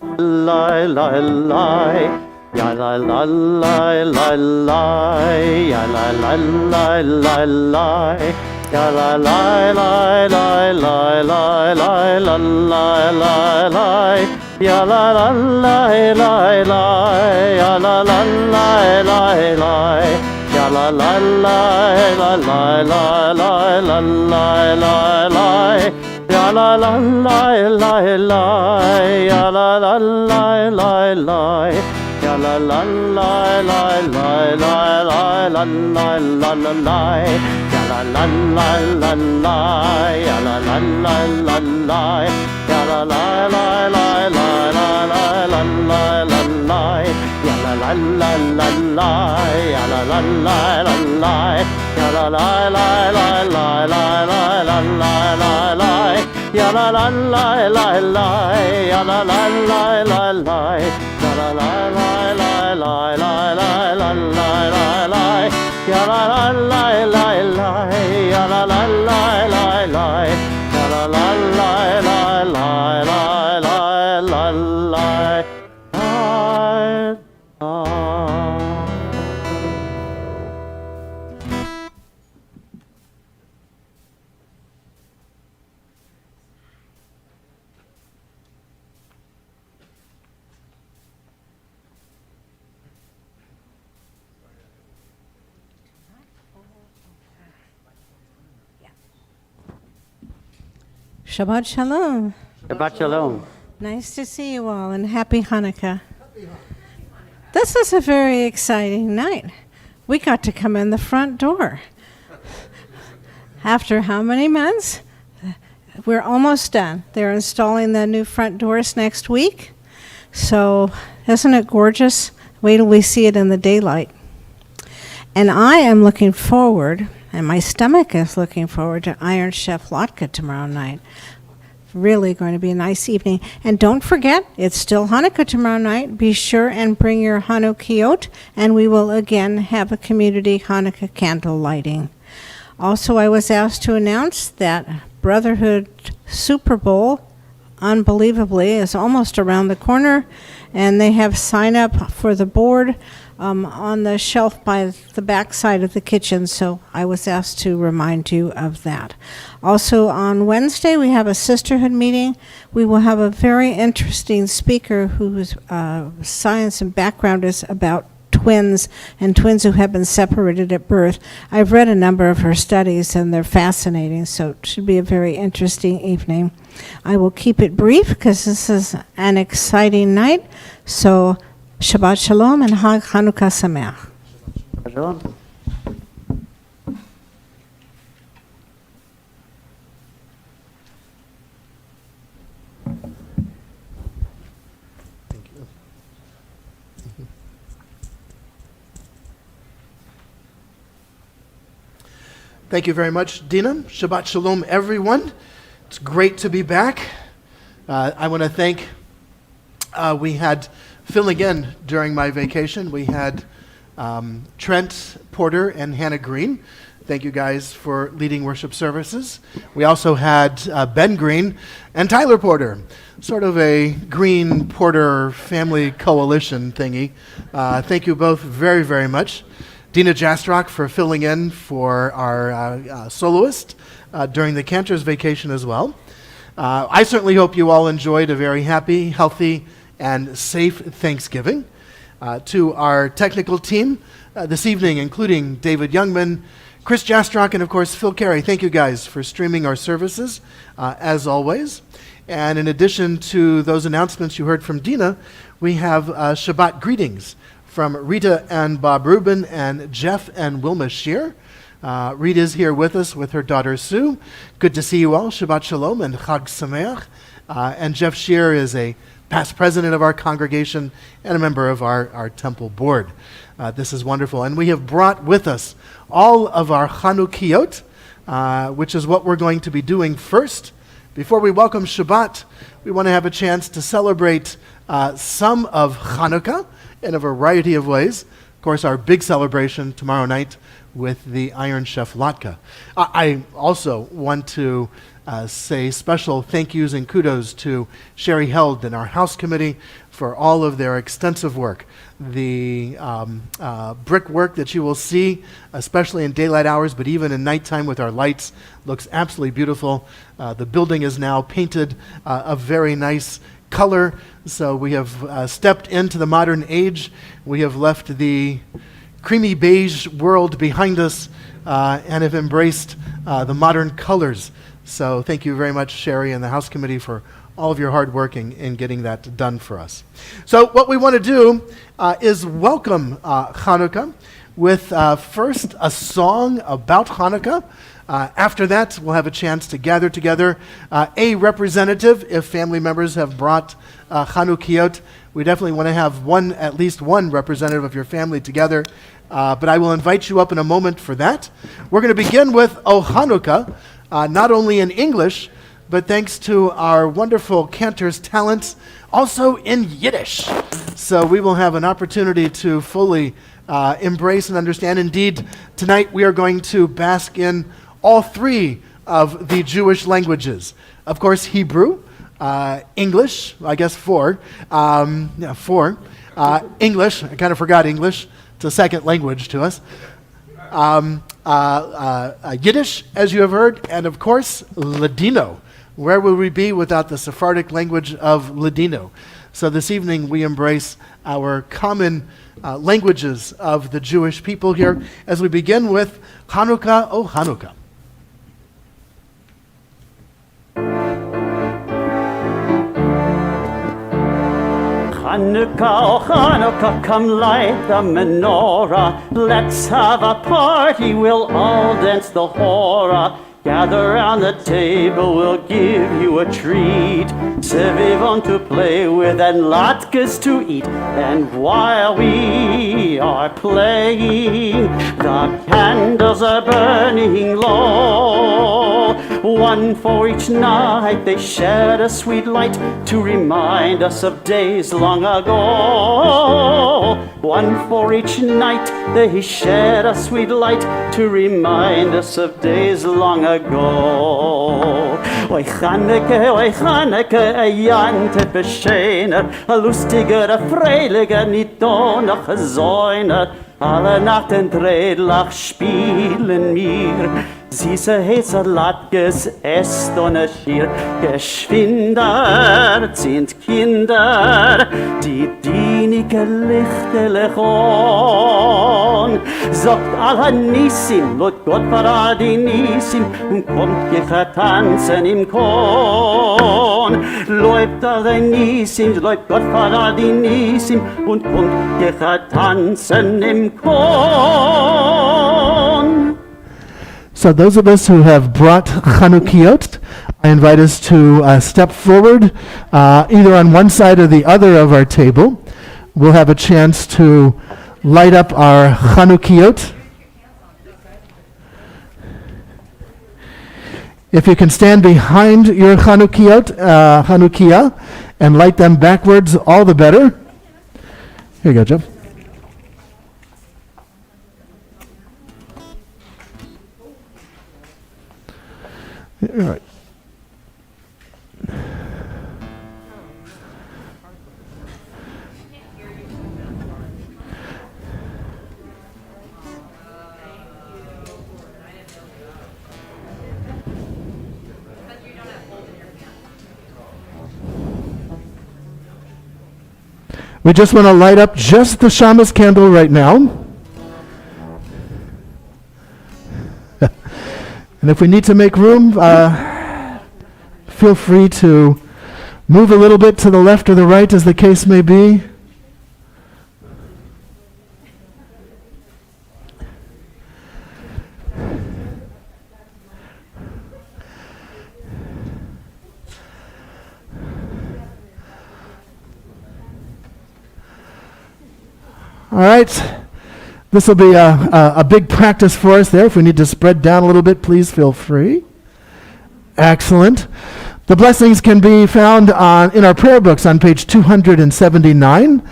la la la, ya la la la la la, ya la la la la la, ya la la la la la la la la la la, ya la la la la la, ya la la la la la, ya la la la la la la la la la la. Ya la la la la la, ya la la la la la, ya la la la la la la la la la la la, ya la la la la la, ya la la la la la, ya la la la la la la la la la, ya la la la la la, ya la la la la la, ya la la la la la la la la la. Ya la la la la la, ya la la la la la, ya la la la la la la la la la la, ya la la la la la, ya la la la la la, ya la la la la la la la la. Shabbat Shalom. Shabbat Shalom. Nice to see you all, and happy Hanukkah. This is a very exciting night. We got to come in the front door. After how many months? We're almost done. They're installing the new front doors next week. So isn't it gorgeous? Wait till we see it in the daylight. And I am looking forward, and my stomach is looking forward to Iron Chef Latke tomorrow night. Really going to be a nice evening. And don't forget, it's still Hanukkah tomorrow night. Be sure and bring your Hanukkot, and we will again have a community Hanukkah candle lighting. Also, I was asked to announce that Brotherhood Super Bowl, unbelievably, is almost around the corner, and they have sign up for the board on the shelf by the back side of the kitchen, so I was asked to remind you of that. Also, on Wednesday, we have a sisterhood meeting. We will have a very interesting speaker whose science and background is about twins and twins who have been separated at birth. I've read a number of her studies, and they're fascinating, so it should be a very interesting evening. I will keep it brief because this is an exciting night, so Shabbat Shalom and Hag Hanukkah Sameach. Shalom. Thank you very much, Dina. Shabbat Shalom, everyone. It's great to be back. I want to thank, we had filling in during my vacation. We had Trent Porter and Hannah Green. Thank you guys for leading worship services. We also had Ben Green and Tyler Porter, sort of a Green-Porter family coalition thingy. Thank you both very, very much. Dina Jastrock for filling in for our soloist during the Cantor's vacation as well. I certainly hope you all enjoyed a very happy, healthy, and safe Thanksgiving. To our technical team this evening, including David Youngman, Chris Jastrock, and of course Phil Carey. Thank you guys for streaming our services, as always. And in addition to those announcements you heard from Dina, we have Shabbat greetings from Rita and Bob Rubin and Jeff and Wilma Shear. Rita's here with us with her daughter Sue. Good to see you all. Shabbat Shalom and Chag Sameach. And Jeff Shear is a past president of our congregation and a member of our temple board. This is wonderful. And we have brought with us all of our Chanukiot, which is what we're going to be doing first. Before we welcome Shabbat, we want to have a chance to celebrate some of Hanukkah in a variety of ways. Of course, our big celebration tomorrow night with the Iron Chef Latke. I also want to say special thank yous and kudos to Sherry Held and our house committee for all of their extensive work. The brickwork that you will see, especially in daylight hours, but even in nighttime with our lights, looks absolutely beautiful. The building is now painted a very nice color, so we have stepped into the modern age. We have left the creamy beige world behind us and have embraced the modern colors. So thank you very much, Sherry and the House Committee, for all of your hard work in getting that done for us. So what we want to do is welcome Hanukkah with first a song about Hanukkah. After that, we'll have a chance to gather together a representative. If family members have brought Chanukiot, we definitely want to have at least one representative of your family together. But I will invite you up in a moment for that. We're going to begin with O Hanukkah, not only in English, but thanks to our wonderful Cantor's talents, also in Yiddish. So we will have an opportunity to fully embrace and understand. Indeed, tonight we are going to bask in all three of the Jewish languages. Of course, Hebrew, English, I guess four. English, I kind of forgot English. It's a second language to us. Yiddish, as you have heard, and of course, Ladino. Where would we be without the Sephardic language of Ladino? So this evening we embrace our common languages of the Jewish people here as we begin with Hanukkah, O Hanukkah. Hanukkah, oh Hanukkah, come light the menorah. Let's have a party, we'll all dance the hora. Gather round the table, we'll give you a treat. Sevivon to play with and latkes to eat. And while we are playing, the candles are burning low. One for each night, they shed a sweet light to remind us of days long ago. One for each night, they shed a sweet light to remind us of days long ago. Oy Chaneke, a jante beschener, a lustiger, a freiliger, nicht doch noch a Säuner. Alle Nacht in Dredlach spielen mir, süße heiße Latkes, esst und a Schier. Geschwinder sind Kinder, die dienige Lichtelechon. Sagt Allah Nissim, lot Goldfarb Nissim, und kommt getanzen im Korn. Läuft Allah Nissim, läuft Goldfarb Nissim, und kommt getanzen im Korn. So those of us who have brought Chanukiot, I invite us to step forward, either on one side or the other of our table. We'll have a chance to light up our Chanukiot. If you can stand behind your Chanukiah, and light them backwards, all the better. Here you go, Jeff. All right. We just want to light up just the Shamas candle right now. And if we need to make room, feel free to move a little bit to the left or the right, as the case may be. All right. This will be a big practice for us there. If we need to spread down a little bit, please feel free. Excellent. The blessings can be found in our prayer books on page 279.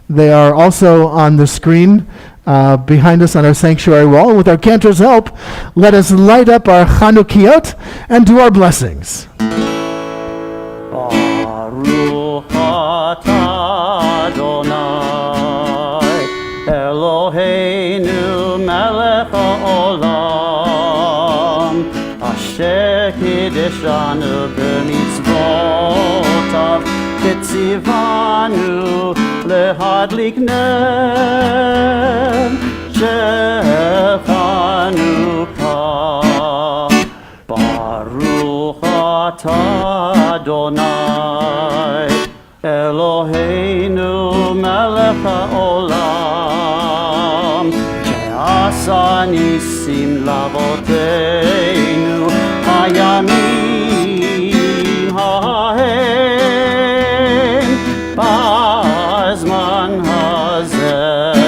They are also on the screen behind us on our sanctuary wall. And with our Cantor's help, let us light up our Chanukiyot and do our blessings. Baruch atah Adonai Eloheinu melech haolam asher kiddushanu b'mitzvotav ketzivanu lehadlik ner shel Chanukah. Baruch atah Adonai Eloheinu melech haolam she'asa nisim lavoteinu hayamim hahem b'zman hazeh.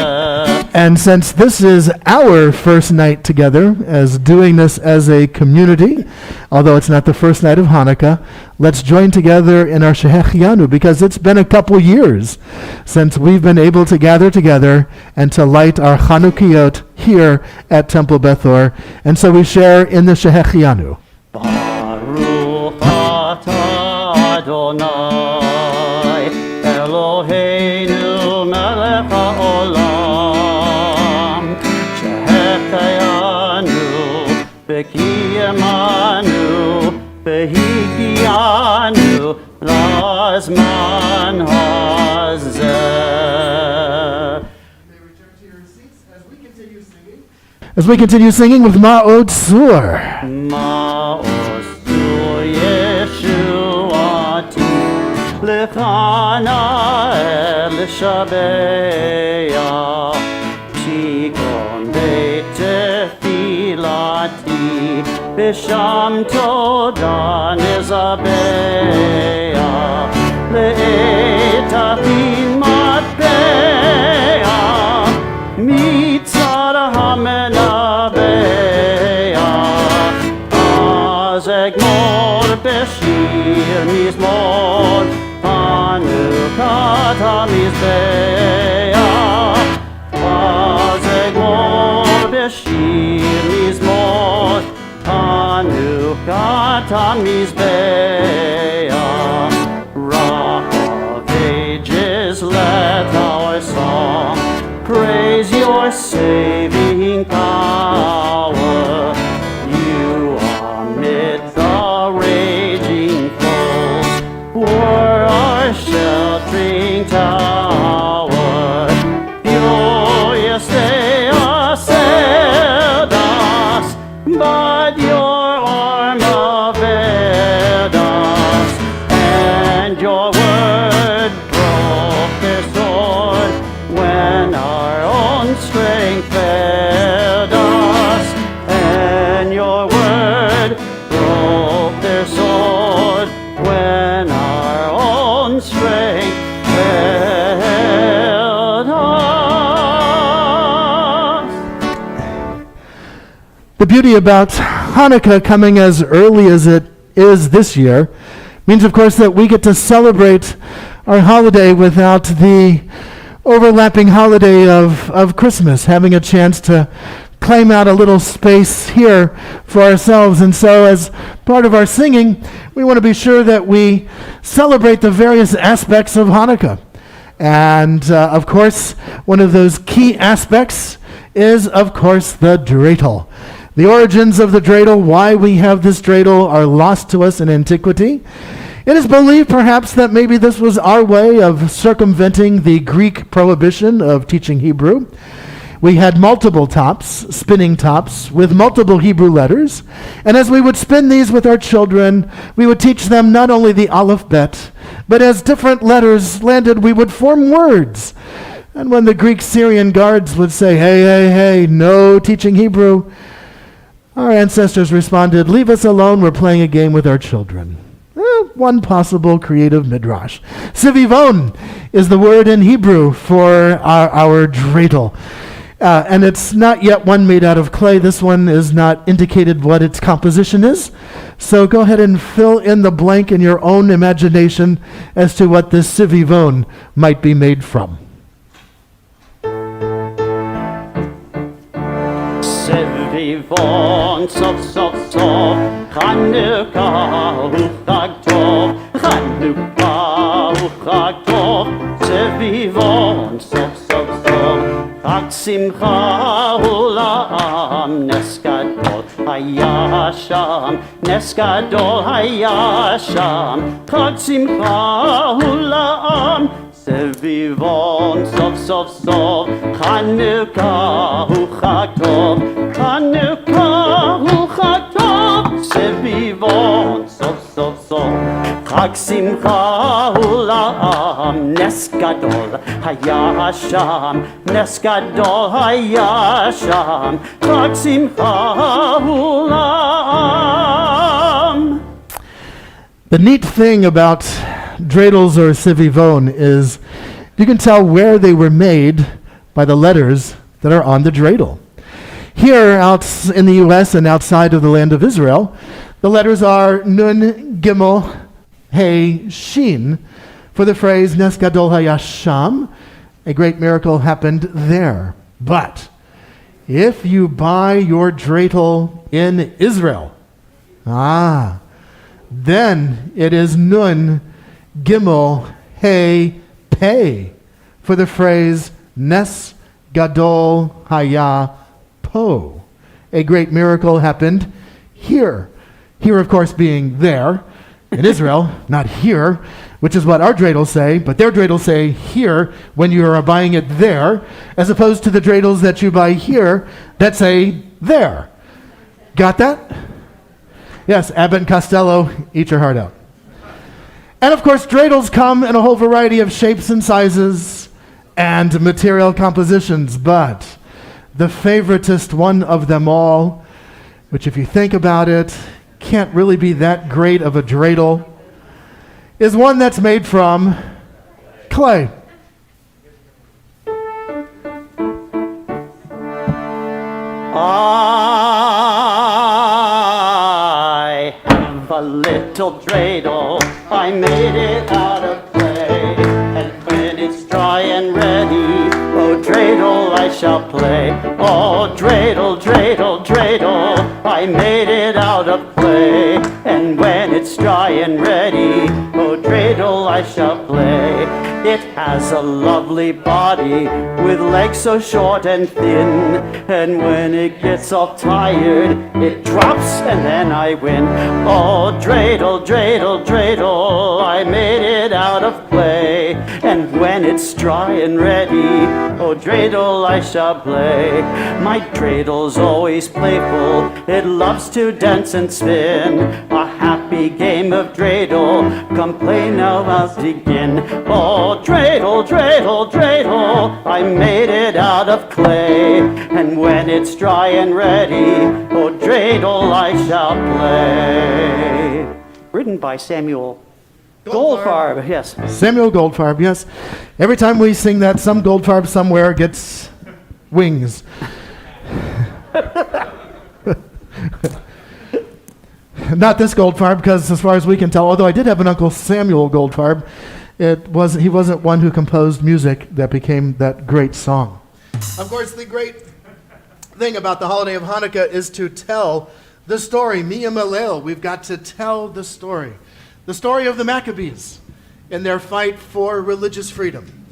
And since this is our first night together, as doing this as a community, although it's not the first night of Hanukkah, let's join together in our Shehechianu, because it's been a couple years since we've been able to gather together and to light our Chanukiyot here at Temple Bethor. And so we share in the Shehechianu. Baruch atah Adonai Eloheinu melech haolam shehechayanu v'kiyamanu v'hikianu lazman hazeh. As we continue singing with Ma'od Sur. Ma'od Sur Yeshuati Lechana el Shabeya Tikon Beit Tefilati Bisham Toda Nezabeya Le'etafin Matbeya Mitzara Hamenabeya Azegmor Beshir Mizmor Hanukat HaMizbeya Azegmor Beshir Mizmor Hanukat HaMizbeya. Rock of ages, let our song praise your saving power. You amid the raging foes were our sheltering tower. Furious they assailed us, but your arm availed us, and your word broke their sword when our own strength failed us, and your word broke their sword when our own strength failed us. The beauty about Hanukkah coming as early as it is this year means, of course, that we get to celebrate our holiday without the overlapping holiday of Christmas, having a chance to claim out a little space here for ourselves. And so as part of our singing, we want to be sure that we celebrate the various aspects of Hanukkah. And of course, one of those key aspects is, of course, the dreidel. The origins of the dreidel, why we have this dreidel, are lost to us in antiquity. It is believed perhaps that maybe this was our way of circumventing the Greek prohibition of teaching Hebrew. We had multiple tops, spinning tops, with multiple Hebrew letters. And as we would spin these with our children, we would teach them not only the Aleph Bet, but as different letters landed, we would form words. And when the Greek Syrian guards would say, hey, hey, hey, no teaching Hebrew, our ancestors responded, leave us alone, we're playing a game with our children. One possible creative midrash. Sivivon is the word in Hebrew for our dreidel. And it's not yet one made out of clay. This one is not indicated what its composition is. So go ahead and fill in the blank in your own imagination as to what this sivivon might be made from. סביבון סוף סוף סוף, חנוכה הוא חג טוב, חנוכה הוא חג טוב, סביבון סוף סוף סוף, חג שמחה הוא לעם, נס גדול היה שם, נס גדול היה שם, חג שמחה הוא לעם, סביבון סוף סוף סוף, חנוכה הוא חג טוב, חנוכה הוא חג טוב, סביבון סוף סוף סוף, חג שמחה הוא לעם, נס גדול היה שם, נס גדול היה שם, חג שמחה הוא לעם. The neat thing about dreidels or sivivon is you can tell where they were made by the letters that are on the dreidel. Here out in the U.S. and outside of the land of Israel, the letters are Nun, Gimel, Hey, Shin, for the phrase Nes Gadol Hayasham, a great miracle happened there. But if you buy your dreidel in Israel, then it is Nun, Gimel, Hey, Pei, for the phrase Nes Gadol Haya Po. A great miracle happened here. Here, of course, being there in Israel, not here, which is what our dreidels say, but their dreidels say here when you are buying it there, as opposed to the dreidels that you buy here that say there. Got that? Yes, Abbott and Costello, eat your heart out. And of course, dreidels come in a whole variety of shapes and sizes and material compositions, but the favoritist one of them all, which if you think about it, can't really be that great of a dreidel, is one that's made from clay. I have a little dreidel, I made it out of clay, and when it's dry and ready, oh dreidel I shall play. Oh dreidel, dreidel, dreidel, I made it out of clay, and when it's dry and ready, oh dreidel I shall play. It has a lovely body with legs so short and thin, and when it gets all tired, it drops and then I win. Oh dreidel, dreidel, dreidel, I made it out of clay, and when it's dry and ready, oh dreidel I shall play. My dreidel's always playful, it loves to dance and spin, a happy game of dreidel, come play now I'll begin. Oh dreidel, dreidel, dreidel, I made it out of clay, and when it's dry and ready, oh dreidel I shall play. Written by Samuel Goldfarb, yes. Samuel Goldfarb, yes. Every time we sing that, some Goldfarb somewhere gets wings. Not this Goldfarb, because as far as we can tell, although I did have an Uncle Samuel Goldfarb, he wasn't one who composed music that became that great song. Of course, the great thing about the holiday of Hanukkah is to tell the story. Miyam Alel, we've got to tell the story. The story of the Maccabees in their fight for religious freedom.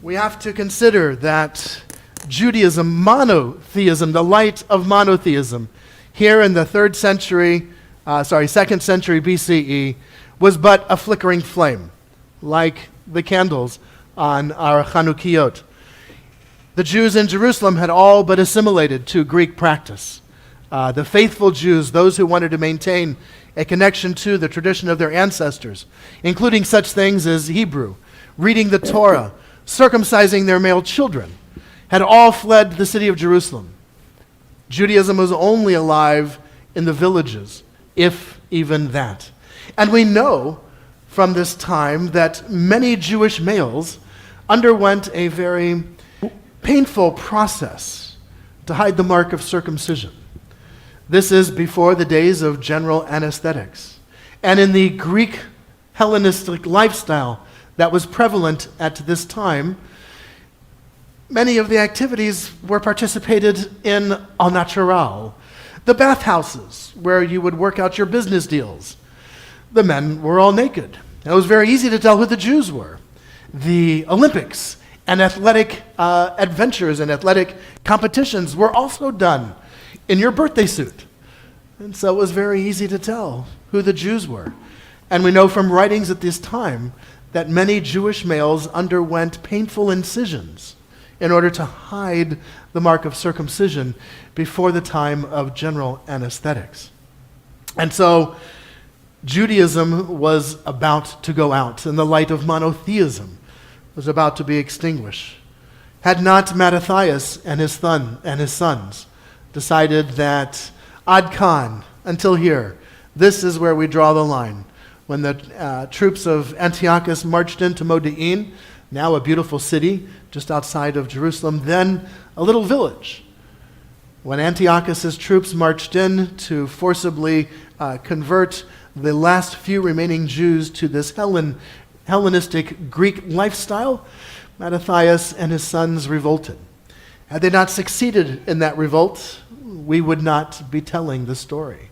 We have to consider that Judaism, monotheism, the light of monotheism, here in the 2nd century BCE, was but a flickering flame, like the candles on our Chanukiot. The Jews in Jerusalem had all but assimilated to Greek practice. The faithful Jews, those who wanted to maintain a connection to the tradition of their ancestors, including such things as Hebrew, reading the Torah, circumcising their male children, had all fled the city of Jerusalem. Judaism was only alive in the villages, if even that. And we know from this time that many Jewish males underwent a very painful process to hide the mark of circumcision. This is before the days of general anesthetics. And in the Greek Hellenistic lifestyle that was prevalent at this time, many of the activities were participated in au natural. The bathhouses, where you would work out your business deals. The men were all naked. It was very easy to tell who the Jews were. The Olympics and athletic adventures and athletic competitions were also done in your birthday suit. And so it was very easy to tell who the Jews were. And we know from writings at this time that many Jewish males underwent painful incisions in order to hide the mark of circumcision before the time of general anesthetics. And so Judaism was about to go out, and the light of monotheism was about to be extinguished. Had not Mattathias and his sons decided that ad kan, until here, this is where we draw the line. When the troops of Antiochus marched into Modi'in, now a beautiful city just outside of Jerusalem, then a little village. When Antiochus' troops marched in to forcibly convert the last few remaining Jews to this Hellenistic Greek lifestyle, Mattathias and his sons revolted. Had they not succeeded in that revolt, we would not be telling the story.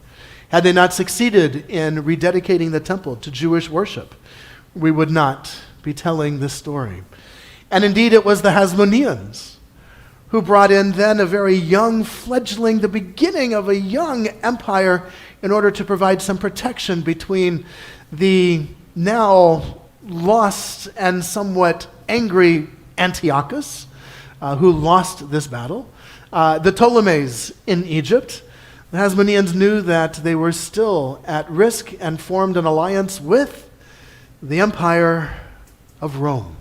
Had they not succeeded in rededicating the temple to Jewish worship, we would not be telling this story. And indeed, it was the Hasmoneans who brought in then a very young fledgling, the beginning of a young empire, in order to provide some protection between the now lost and somewhat angry Antiochus, who lost this battle, the Ptolemies in Egypt. The Hasmoneans knew that they were still at risk and formed an alliance with the Empire of Rome.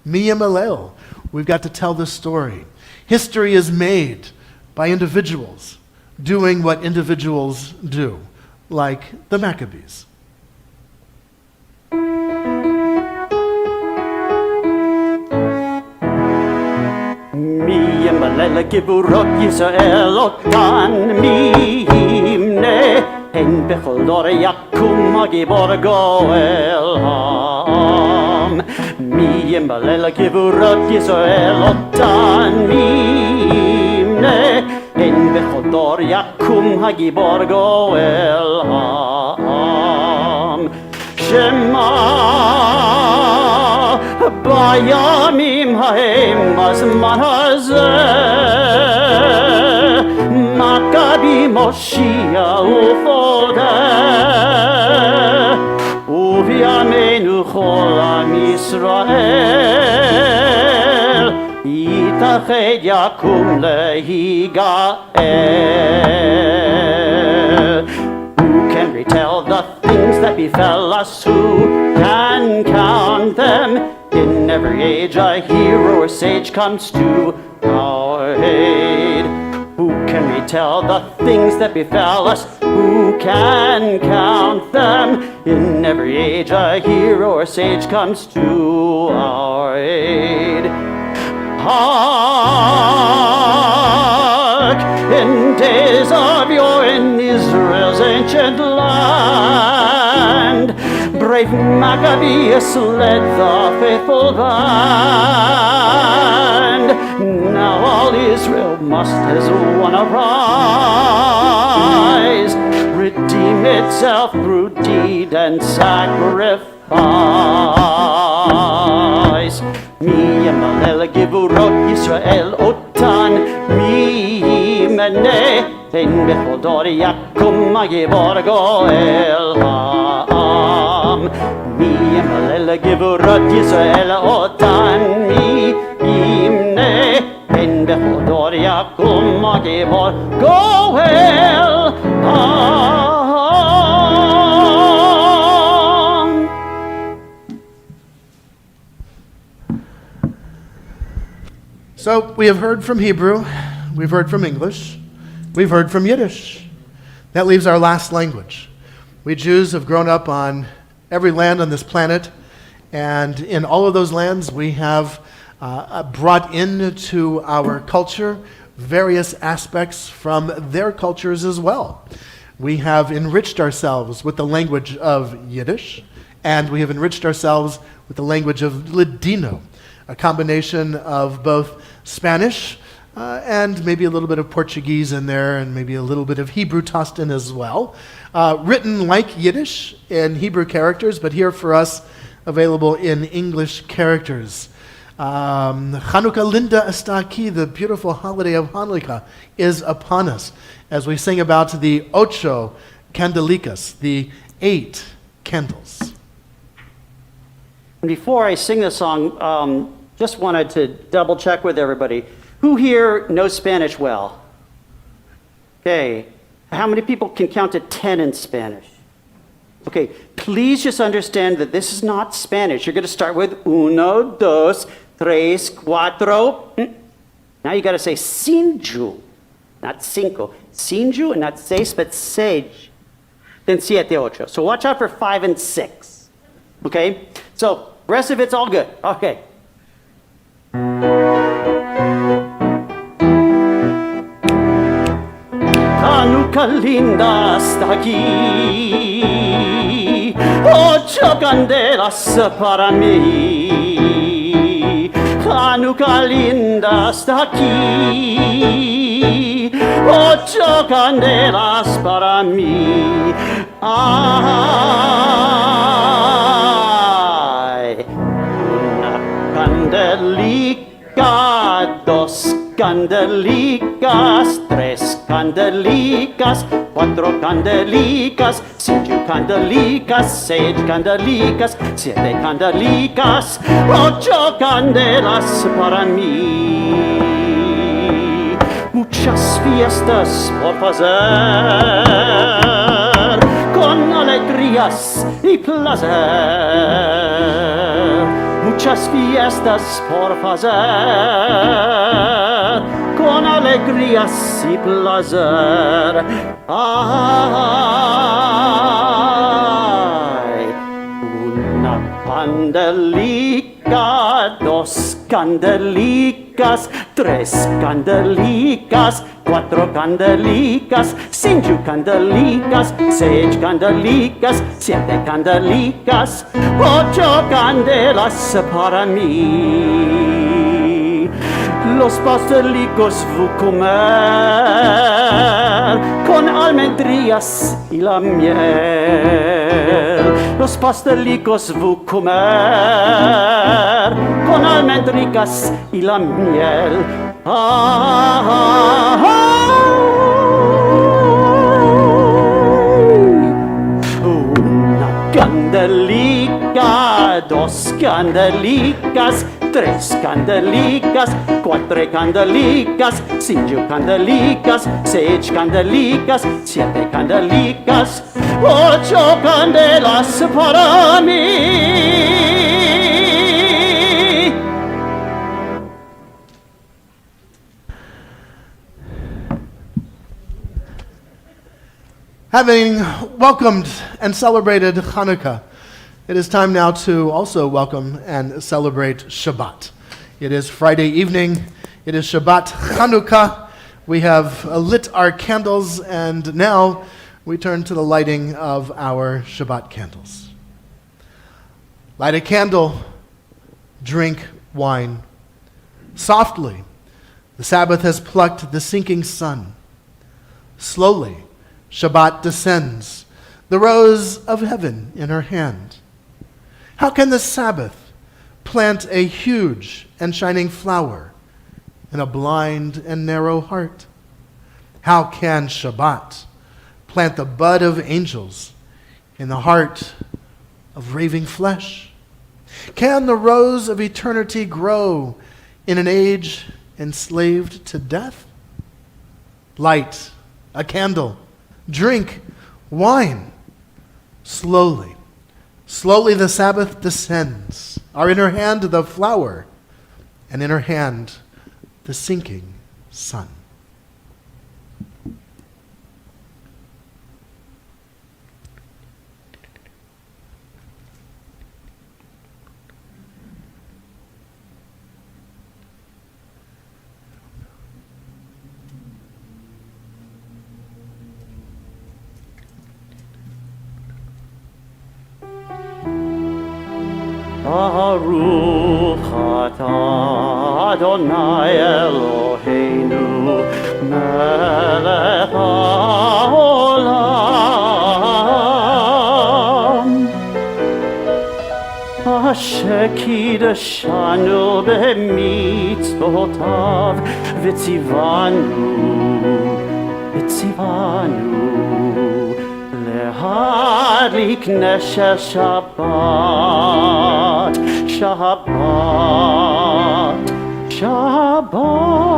Miyam Elel, we've got to tell this story. History is made by individuals doing what individuals do, like the Maccabees. Miyam Gevurot Yisrael Otan Mimne Hen Bechol Dor Yakum Hagibor Goel Ham Miyam Gevurot Yisrael Otan Mimne Hen Bechol Dor Yakum Hagibor Goel Ham Shema בימים ההם בזמן הזה מכבי מושיע ופודה ובימינו כל עם ישראל יתאחד יקום להיגאל. Who can retell the things that befell us? Who can count them? In every age a hero or sage comes to our aid. Who can retell the things that befell us? Who can count them? In every age a hero or sage comes to our aid. Hark! In days of yore in Israel's ancient land, brave Maccabeus led the faithful band. Now all Israel must as one arise, redeem itself through deed and sacrifice. Miyam Gevurot Yisrael Otan Mimene Hen Bechol Dor Yakum Hagibor Goel Ham Miyam Gevurot Yisrael Otan Mimene Hen Bechol Dor Yakum Hagibor Goel Ham. So we have heard from Hebrew, we've heard from English, we've heard from Yiddish. That leaves our last language. We Jews have grown up on every land on this planet, and in all of those lands we have brought into our culture various aspects from their cultures as well. We have enriched ourselves with the language of Yiddish, and we have enriched ourselves with the language of Ladino. a combination of both Spanish and maybe a little bit of Portuguese in there, and maybe a little bit of Hebrew tossed in as well. Written like Yiddish in Hebrew characters, but here for us available in English characters. Chanukah Linda está aquí, the beautiful holiday of Hanukkah is upon us as we sing about the ocho candelicas, the 8 candles. Before I sing this song, just wanted to double check with everybody. Who here knows Spanish well? Okay. How many people can count to 10 in Spanish? Okay, please just understand that this is not Spanish. You're going to start with uno, dos, tres, cuatro. Now you got to say cinco, not cinco. Cinco and not seis, but seis. Then siete, ocho. So watch out for 5 and 6. Okay? So rest of it's all good. Okay. Hanukkah linda está aquí, 8 candelas para mí. Hanukkah linda está aquí, 8 candelas para mí. Ay, una candelica, 2 candelicas, 3 candelicas, 4 candelicas, 5 candelicas, 6 candelicas, 7 candelicas, 8 candelas para mí. Muchas fiestas por hacer, con alegrías y placer. Muchas fiestas por hacer, con alegrías y placer. Ay, una candelica, 2 candelicas, 3 candelicas, 4 candelicas, 5 candelicas, 6 candelicas, 7 candelicas, 8 candelas para mí. Los pastelicos voy a comer con almendrillas y la miel. Los pastelicos voy a comer con almendricas y la miel. Una candelica, 2 candelicas, 3 candelicas, 4 candelicas, 5 candelicas, 6 candelicas, 7 candelicas, 8 candelas para mí. Having welcomed and celebrated Hanukkah, it is time now to also welcome and celebrate Shabbat. It is Friday evening. It is Shabbat Hanukkah. We have lit our candles, and now we turn to the lighting of our Shabbat candles. Light a candle, drink wine. Softly, the Sabbath has plucked the sinking sun. Slowly, Shabbat descends, the rose of heaven in her hand. How can the Sabbath plant a huge and shining flower in a blind and narrow heart? How can Shabbat plant the bud of angels in the heart of raving flesh? Can the rose of eternity grow in an age enslaved to death? Light a candle, drink wine. Slowly, slowly the Sabbath descends. Are in her hand the flower, and in her hand the sinking sun. Baruch atah Adonai Eloheinu melech haolam asher kiddushanu b'mitzvotav v'tzivanu Lehadlik nesher Shabbat, Shabbat, Shabbat.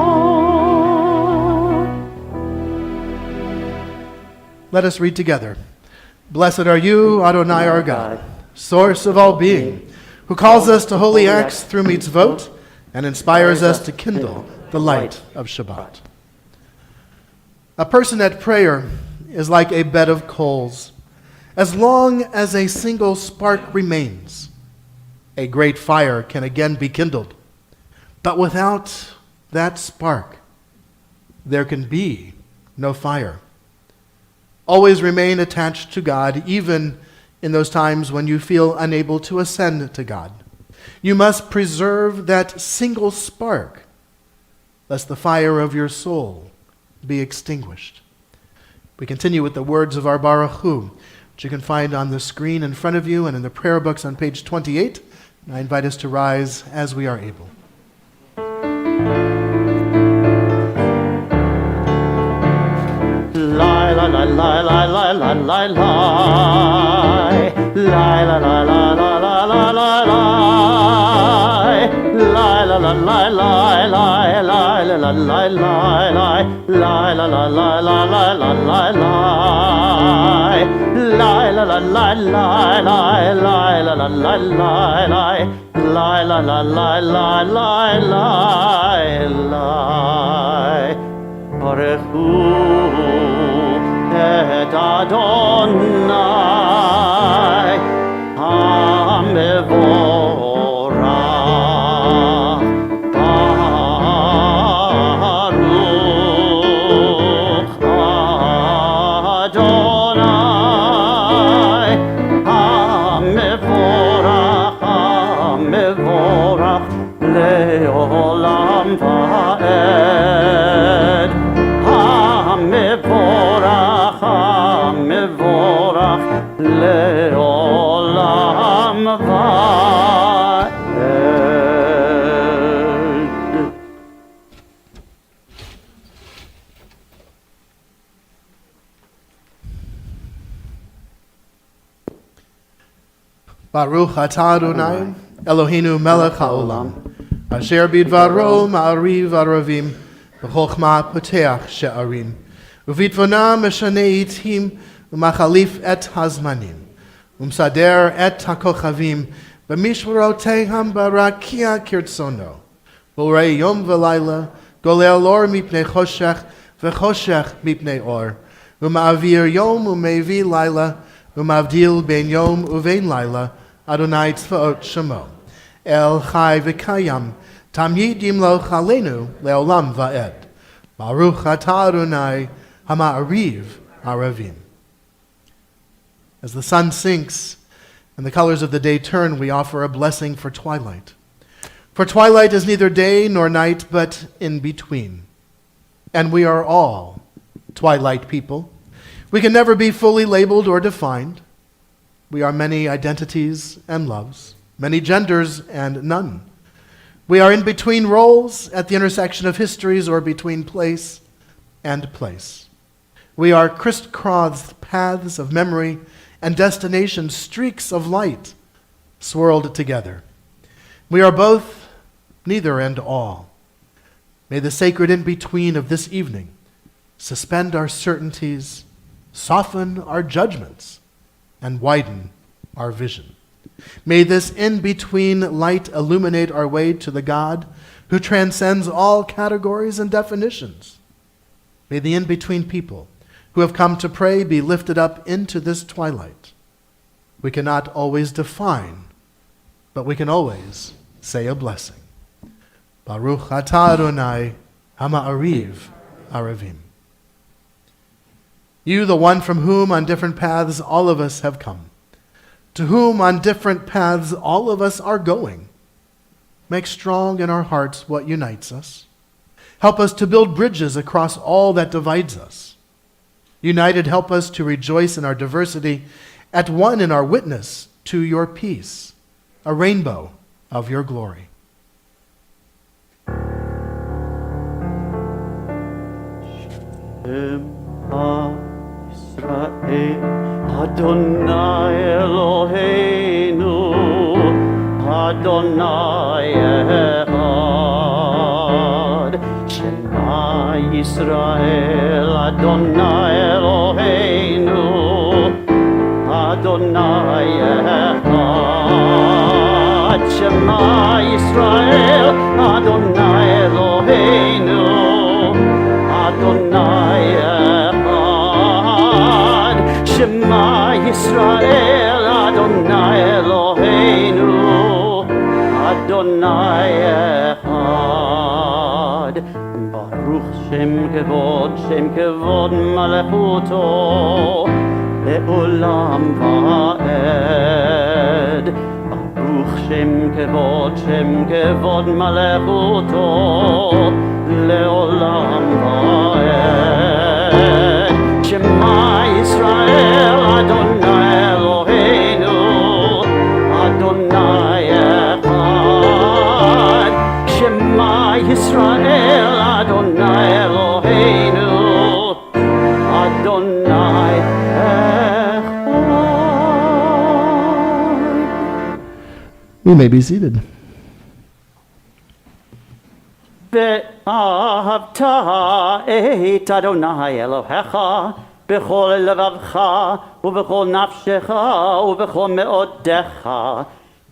Let us read together. Blessed are you, Adonai our God, source of all being, who calls us to holy acts through mitzvot and inspires us to kindle the light of Shabbat. A person at prayer is like a bed of coals. As long as a single spark remains, a great fire can again be kindled. But without that spark, there can be no fire. Always remain attached to God, even in those times when you feel unable to ascend to God. You must preserve that single spark, lest the fire of your soul be extinguished. We continue with the words of our Baruch Hu, which you can find on the screen in front of you and in the prayer books on page 28. And I invite us to rise as we are able. Lie, lie, lie, lie, lie, lie, lie, lie, lie. Lie, lie, lie, lie, lie, lie, lie, lie, lie. Lie, lie, lie, lie, lie, lie, lie, lie, lie, lie, lie. Lie, lie, lie, lie, lie, lie, lie, lie, lie. Lie, lie, lie, lie, lie, lie, lie, lie, lie, lie, lie. Lie, lie, lie, lie, lie, lie, lie, lie. Baruch Hu et Adonai HaMevorach Baruch Adonai HaMevorach HaMevorach Leolam Va'ed HaMevorach HaMevorach Leolam Va'ed. Baruch atah Adonai Eloheinu melech haolam, asher bidvaro ma'ariv aravim, v'chochma poteach she'arim, uvitvanam meshane itim, umachalif et hazmanim, umsader et hakochavim, b'mishvaroteham barakia kirtsono, v'orei yom v'layla, golel or mipnei choshech, v'choshech mipnei or, uma'avir yom umevi layla, umavdil ben yom uvein layla, Adonai tzvaot shemo. El chai v'kayam, tamyid yimlo chalenu leolam va'ed. Baruch atah Adonai hama'ariv aravim. As the sun sinks and the colors of the day turn, we offer a blessing for twilight. For twilight is neither day nor night, but in between. And we are all twilight people. We can never be fully labeled or defined. We are many identities and loves, many genders and none. We are in between roles at the intersection of histories or between place and place. We are crisscrossed paths of memory and destination, streaks of light swirled together. We are both, neither and all. May the sacred in-between of this evening suspend our certainties, soften our judgments, and widen our vision. May this in-between light illuminate our way to the God who transcends all categories and definitions. May the in-between people who have come to pray be lifted up into this twilight. We cannot always define, but we can always say a blessing. Baruch atah Adonai hama'ariv aravim. You, the one from whom on different paths all of us have come. to whom on different paths all of us are going. Make strong in our hearts what unites us. Help us to build bridges across all that divides us. United, help us to rejoice in our diversity, at one in our witness to your peace, a rainbow of your glory. Shema Yisrael, Adonai Eloheinu, Adonai Echad. Shema Yisrael, Adonai Eloheinu, Adonai Echad. Shema Yisrael, Adonai Eloheinu, Adonai Echad. Shema Yisrael, Adonai Eloheinu, Adonai Echad. Baruch Shem Kevod Malechuto, Le'olam Va'ed. Baruch Shem Kevod Malechuto, Le'olam Va'ed. Shema Yisrael, Adonai Eloheinu, Adonai Echad. Shema Yisrael, Adonai Eloheinu, Adonai Echad. You may be seated. ואהבת את אדוני אלוהיך בכל לבבך ובכל נפשך ובכל מאודך.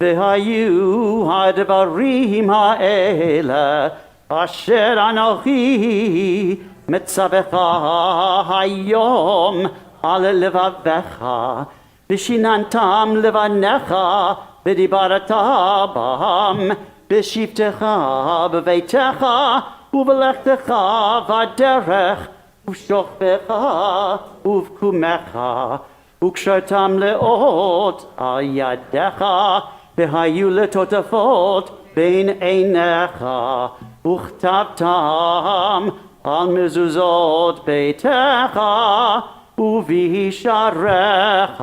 והיו הדברים האלה אשר אנוכי מצווך היום על לבבך, ושיננתם לבניך ודיברת בם בשבתך בביתך ובלכתך בדרך ובשוכבך ובקומך, וקשרתם לאות על ידיך, והיו לטוטפות בין עיניך, וכתבתם על מזוזות ביתך ובשעריך,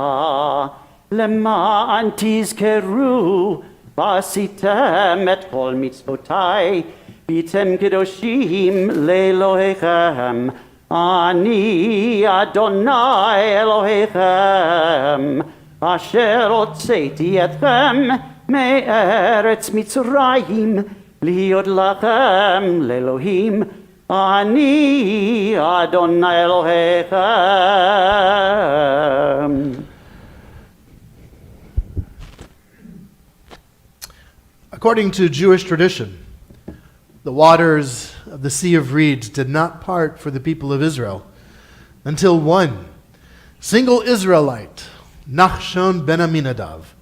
למען תזכרו ועשיתם את כל מצוותיי, והייתם קדושים לאלוהיכם. אני אדוני אלוהיכם, אשר הוצאתי אתכם מארץ מצרים, להיות לכם לאלוהים. אני אדוני אלוהיכם. According to Jewish tradition, the waters of the Sea of Reeds did not part for the people of Israel until one single Israelite, Nachshon ben Aminadav,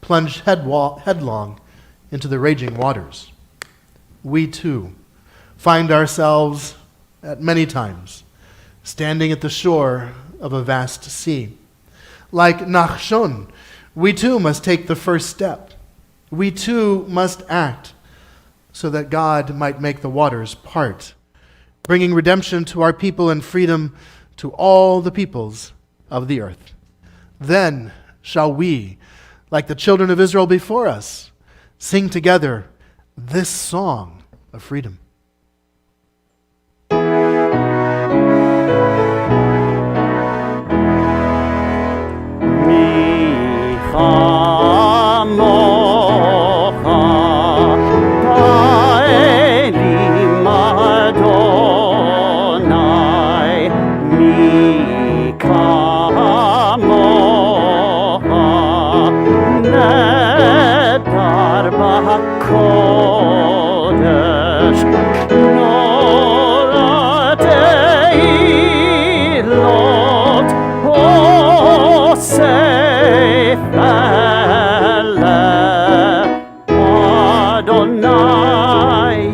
plunged headlong into the raging waters. We too find ourselves at many times standing at the shore of a vast sea. Like Nachshon, we too must take the first step. We too must act so that God might make the waters part, bringing redemption to our people and freedom to all the peoples of the earth. Then shall we, like the children of Israel before us, sing together this song of freedom. Adonai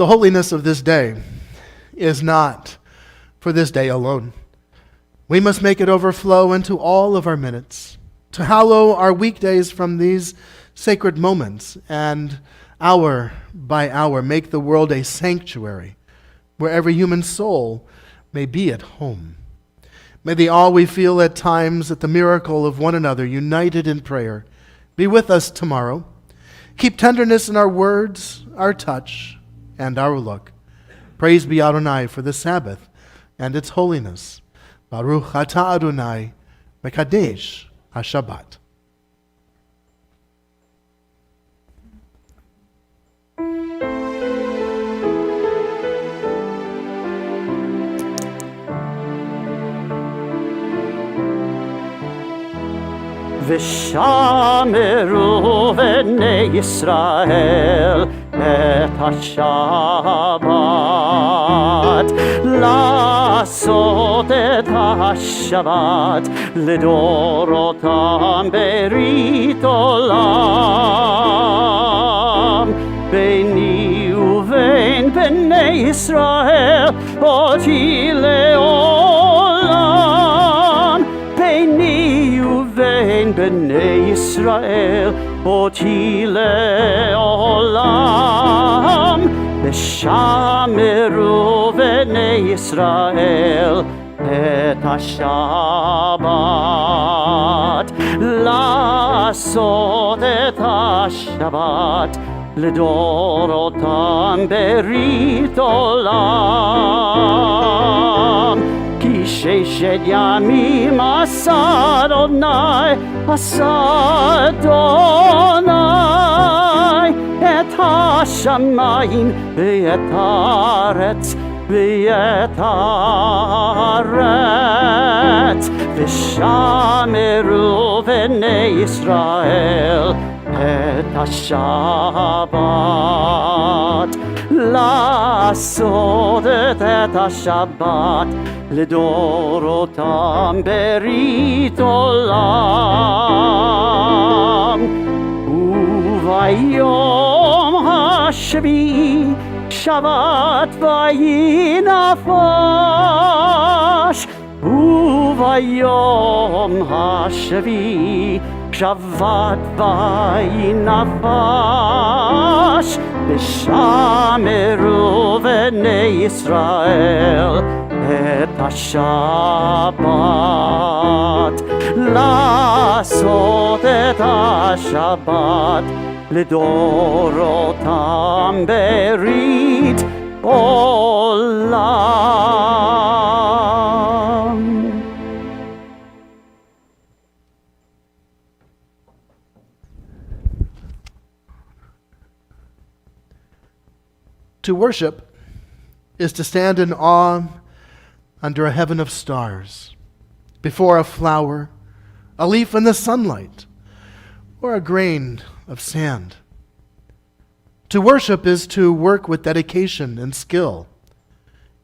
The holiness of this day is not for this day alone. We must make it overflow into all of our minutes, to hallow our weekdays from these sacred moments, and hour by hour make the world a sanctuary where every human soul may be at home. May the awe we feel at times at the miracle of one another united in prayer be with us tomorrow. Keep tenderness in our words, our touch, and our look. Praise be Adonai for the Sabbath and its holiness. Baruch atah Adonai mekadesh HaShabbat. ושמרו בני ישראל את השבת, לעשות את השבת לדורותם ברית עולם. ביני ובין בני ישראל אותי לעולם, ביני ובין בני ישראל אותי לעולם. ושמרו בני ישראל את השבת, לעשות את השבת לדורותם ברית עולם. כי ששת ימים עשה אדוני, עשה אדוני את השמיים ואת הארץ ואת הארץ. ושמרו בני ישראל את השבת, לעשות את השבת לדורותם ברית עולם. וביום השביעי שבת ויהי נפש, וביום השביעי שבת ויהי נפש. ושמרו בני ישראל את השבת, לעשות את השבת לדורותם ברית עולם. To worship is to stand in awe under a heaven of stars, before a flower, a leaf in the sunlight, or a grain of sand. To worship is to work with dedication and skill.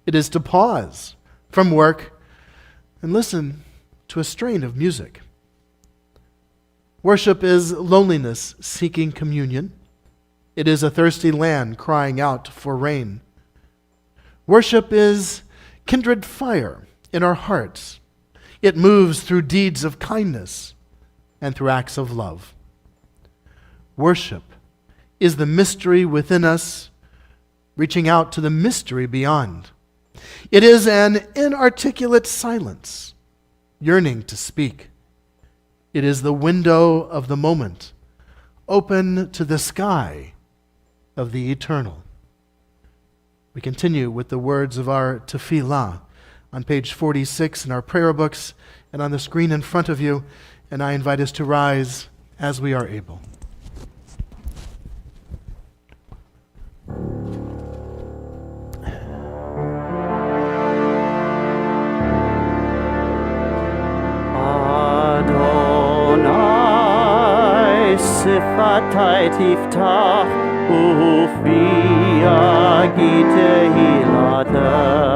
It is to pause from work and listen to a strain of music. Worship is loneliness seeking communion. It is a thirsty land crying out for rain. Worship is kindred fire in our hearts. It moves through deeds of kindness and through acts of love. Worship is the mystery within us, reaching out to the mystery beyond. It is an inarticulate silence, yearning to speak. It is the window of the moment, open to the sky of the eternal. We continue with the words of our tefillah on page 46 in our prayer books and on the screen in front of you, and I invite us to rise as we are able. Adonai sifatai tiftach ופי יגיד תהילתך.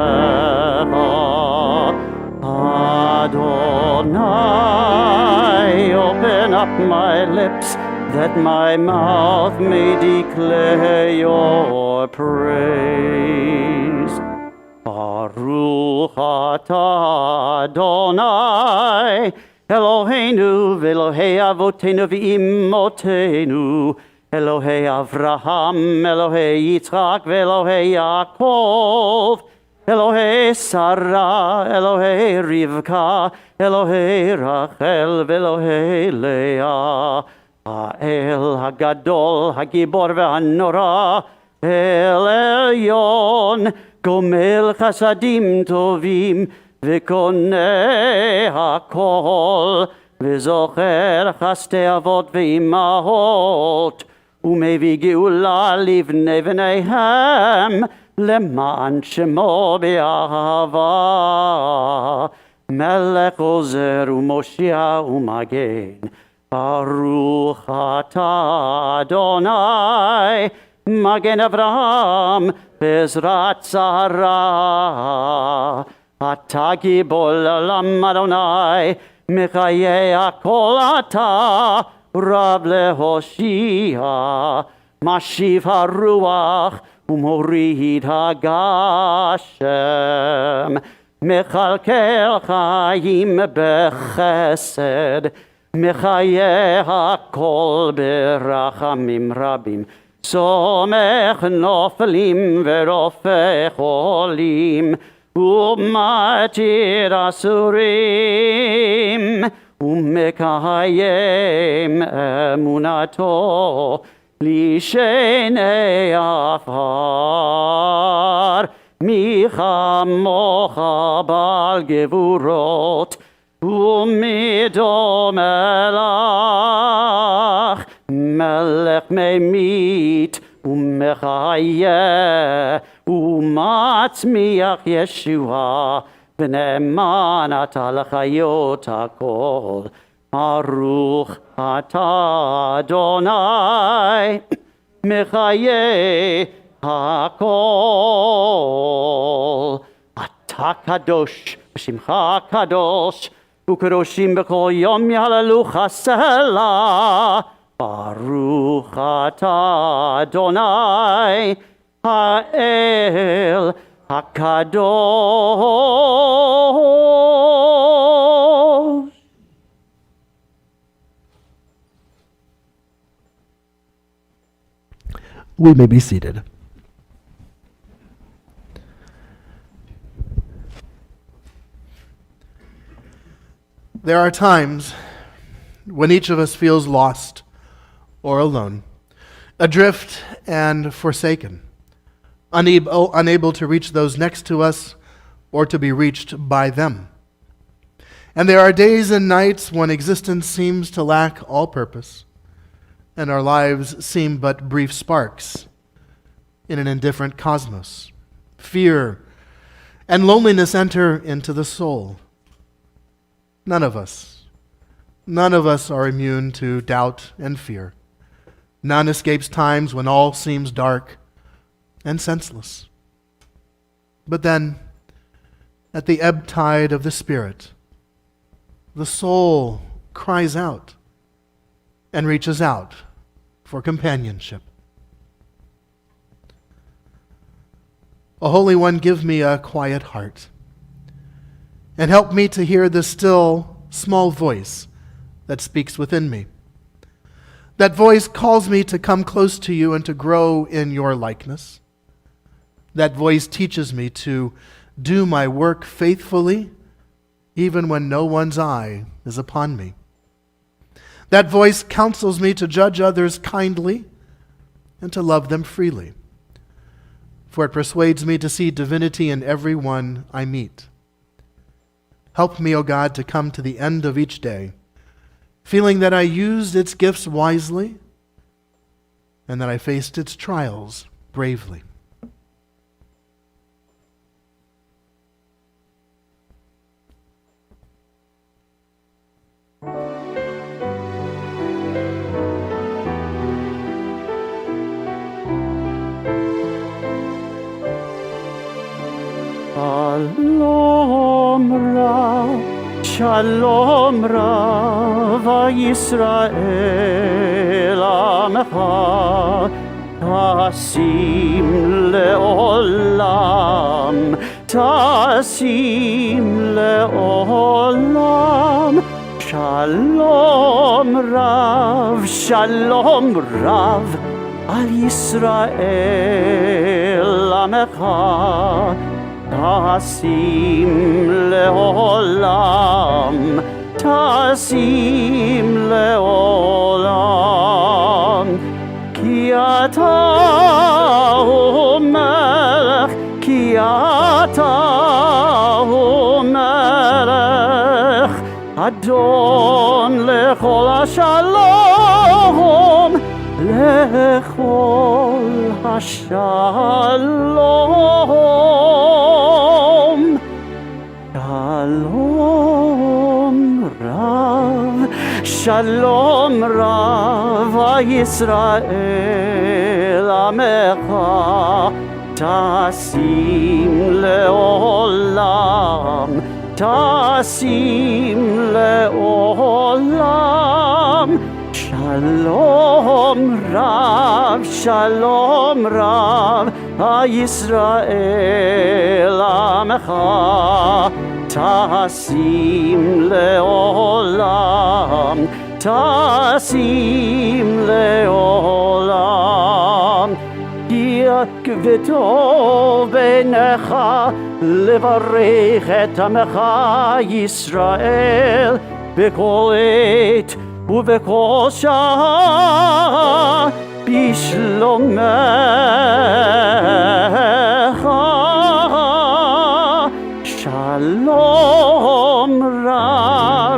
Adonai, open up my lips, that my mouth may declare your praise. Baruch atah Adonai, Eloheinu v'Elohei avotenu v'imotenu, Elohei Avraham, Elohei Yitzchak v'Elohei Yaakov, Elohei Sarah, Elohei Rivka, Elohei Rachel v'Elohei Leah, Ha'el Hagadol, Hagibor v'Hanora, El Elyon, Gomel Chasadim Tovim, V'koneh HaKol, V'zocher Chastei Avot v'Imahot, Umevi Geula Livnei v'neihem, Leman Shemo B'Ahava, Melech Ozer u'Moshia u'Magen, Baruch atah Adonai, Magen Avraham, Bezrat Sarah, Atah Gibor Olam Adonai, Mechayeh Hakol Atah, Rab leHoshia, Mashiv HaRuach, Umorid HaGashem, Mechalkel Chaim Bechesed, Mechayeh Hakol Berachamim Rabim, Somech Nofelim Verofeh Cholim, Umatir Asurim, Umekayem Emunato, Lishenei Afar, Micha Mocha Bal Gevurot, Umidom Elach, Melech Memit, Umechayeh, Umatzmiach Yeshua, V'ne'eman atah l'chayot hakol, Baruch atah Adonai, Mechayeh hakol. Atah kadosh, Shimcha kadosh, Ukadoshim b'kol yom yahalelucha selah. Baruch atah Adonai, Ha'el HaKadosh. We may be seated. There are times when each of us feels lost or alone, adrift and forsaken, unable to reach those next to us or to be reached by them. And there are days and nights when existence seems to lack all purpose, and our lives seem but brief sparks in an indifferent cosmos. Fear and loneliness enter into the soul. None of us are immune to doubt and fear. None escapes times when all seems dark and senseless. But then, at the ebb tide of the Spirit, the soul cries out and reaches out for companionship. O Holy One, give me a quiet heart, and help me to hear the still, small voice that speaks within me. That voice calls me to come close to you and to grow in your likeness. That voice teaches me to do my work faithfully, even when no one's eye is upon me. That voice counsels me to judge others kindly and to love them freely, for it persuades me to see divinity in every one I meet. Help me, O God, to come to the end of each day, feeling that I used its gifts wisely and that I faced its trials bravely. Shalom Rab, Shalom Rav Yisrael Amecha Tasim leolam Tasim leolam Shalom Rav Al Yisrael Amecha Tasim leolam Tasim leolam Ki ata hu melech Ki ata hu melech Adon lechol hashalom Lechol hashalom Shalom Rav Yisrael Amecha Tasim leolam Tasim leolam Shalom Rav Yisrael Amecha Tasim leolam Tasim leolam Ki kvetov beinecha levarech et amecha Yisrael b'kol et ובכל שעה בשלומך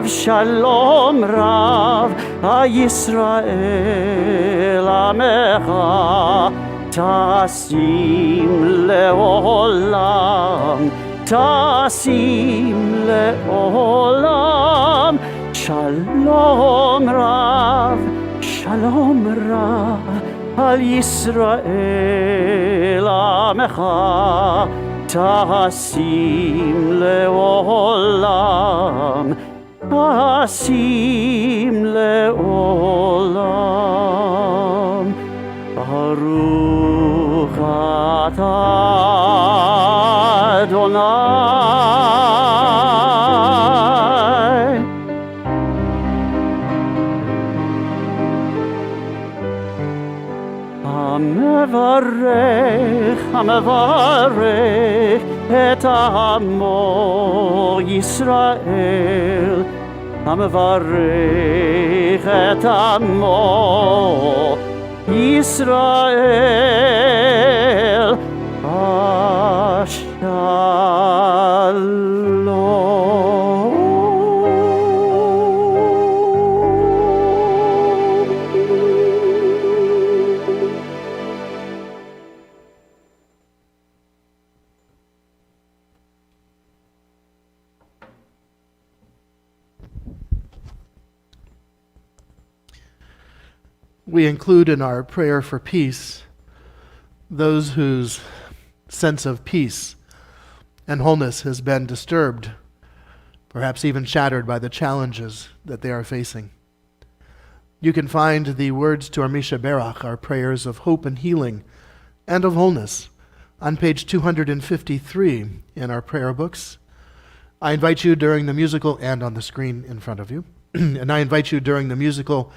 שלום רב הישראל עמך תשים לעולם שלום רב על ישראל עמך תשים לעולם ברוך אתה אדוני המברך את עמו ישראל המברך את עמו ישראל We include in our prayer for peace those whose sense of peace and wholeness has been disturbed, perhaps even shattered by the challenges that they are facing. You can find the words to our Misha Berach, our prayers of hope and healing and of wholeness, on page 253 in our prayer books. I invite you during the musical, and on the screen in front of you, and I invite you during the musical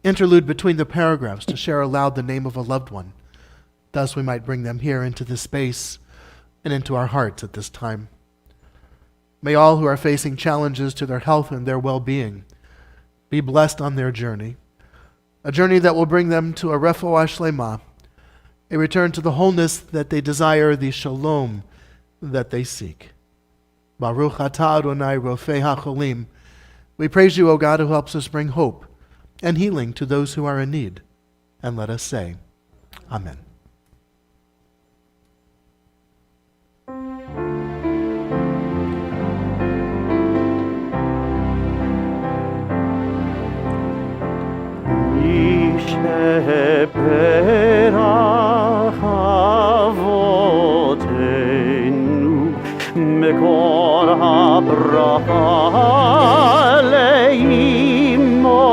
interlude between the paragraphs to share aloud the name of a loved one. Thus we might bring them here into this space and into our hearts at this time. May all who are facing challenges to their health and their well-being be blessed on their journey, a journey that will bring them to a refuah shlema, a return to the wholeness that they desire, the shalom that they seek. Baruch atah Adonai rofei hacholim. We praise you, O God, who helps us bring hope and healing to those who are in need. And let us say, Amen. Avotenu mekol מקור הברכה לאמותינו.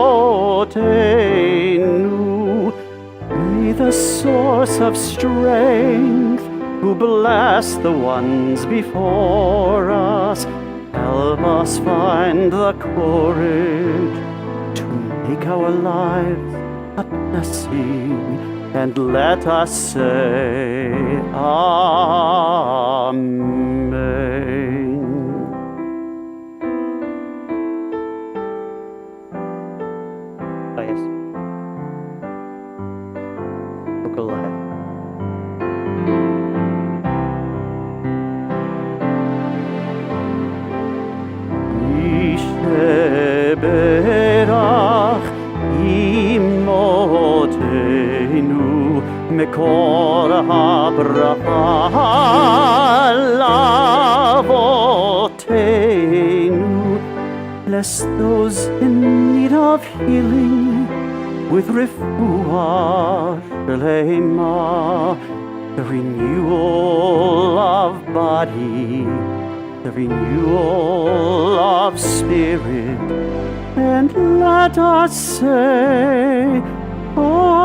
Be the source of strength, who bless the ones before us. Help us find the courage to make our lives a blessing, and let us say Amen. Ah, yes. Chocolate. ישברך אמותינו מקור הברכה לאבותינו. Bless those in need of healing with refuah shlema, the renewal of body, the renewal of spirit, and let us say Amen.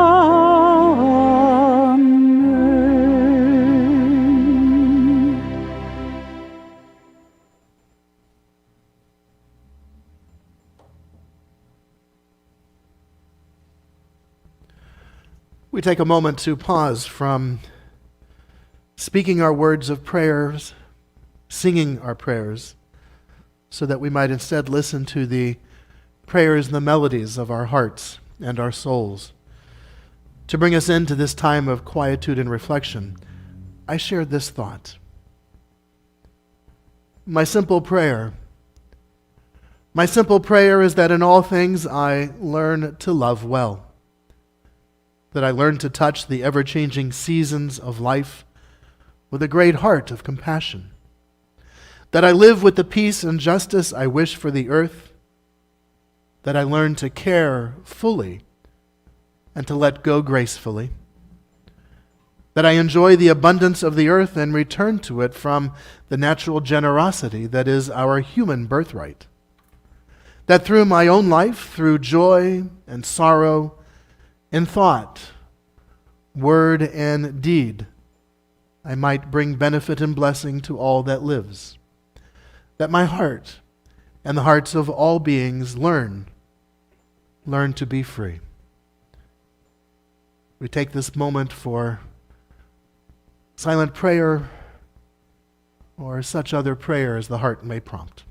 We take a moment to pause from speaking our words of prayers, singing our prayers, so that we might instead listen to the prayers and the melodies of our hearts and our souls. To bring us into this time of quietude and reflection, I shared this thought. My simple prayer is that in all things I learn to love well, that I learn to touch the ever-changing seasons of life with a great heart of compassion, that I live with the peace and justice I wish for the earth, that I learn to care fully and to let go gracefully, that I enjoy the abundance of the earth and return to it from the natural generosity that is our human birthright, that through my own life, through joy and sorrow, in thought, word, and deed, I might bring benefit and blessing to all that lives, that my heart and the hearts of all beings learn to be free. We take this moment for silent prayer or such other prayer as the heart may prompt.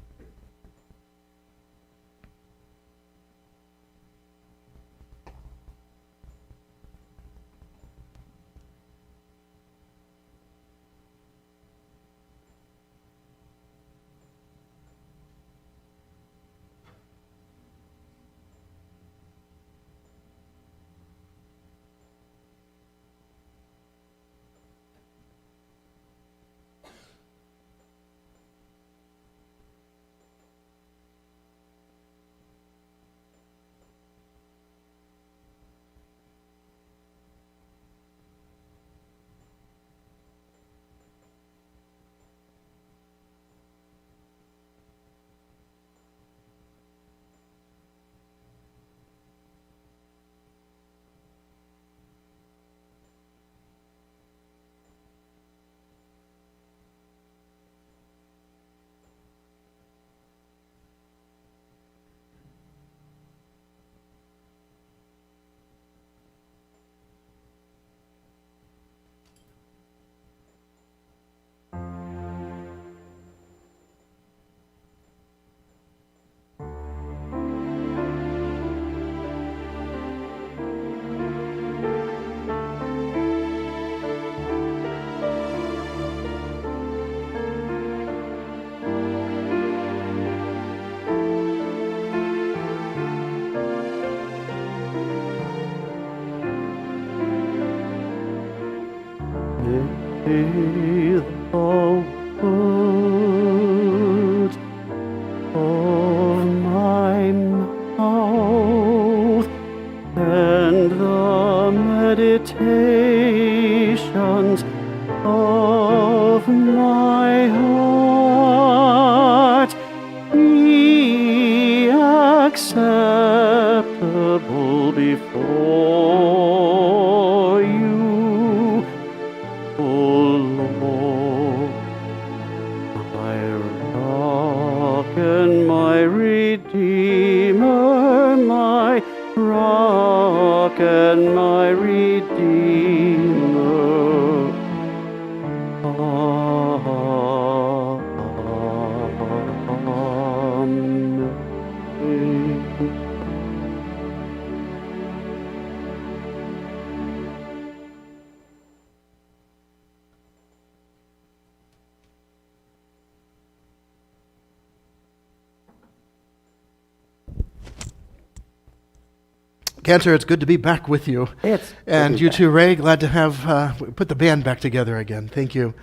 before you, O Lord, my rock and my redeemer, my rock and my redeemer. Amen. Cantor, it's good to be back with you. And you too, Ray. Glad to have put the band back together again. Thank you.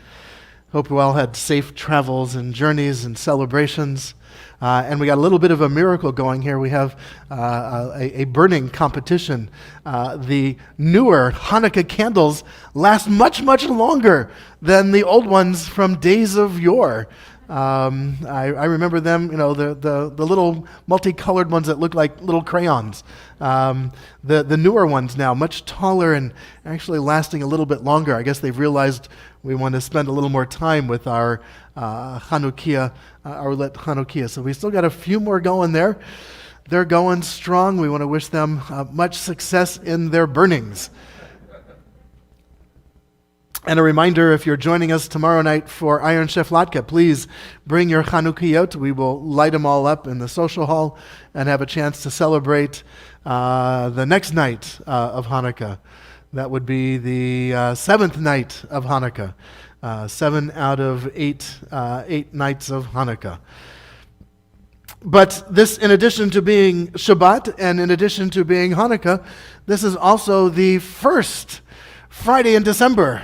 Hope you all had safe travels and journeys and celebrations. And we got a little bit of a miracle going here. We have a burning competition. The newer Hanukkah candles last much, much longer than the old ones from days of yore. I remember them, the little multicolored ones that look like little crayons. The newer ones now, much taller and actually lasting a little bit longer. I guess they've realized we want to spend a little more time with our Hanukkah, our lit Hanukkah. So we still got a few more going there. They're going strong. We want to wish them much success in their burnings. And a reminder, if you're joining us tomorrow night for Iron Chef Latka, please bring your Chanukiot. We will light them all up in the social hall and have a chance to celebrate the next night of Hanukkah. That would be the seventh night of Hanukkah. 7 out of 8 nights of Hanukkah. But this, in addition to being Shabbat and in addition to being Hanukkah, this is also the first Friday in December.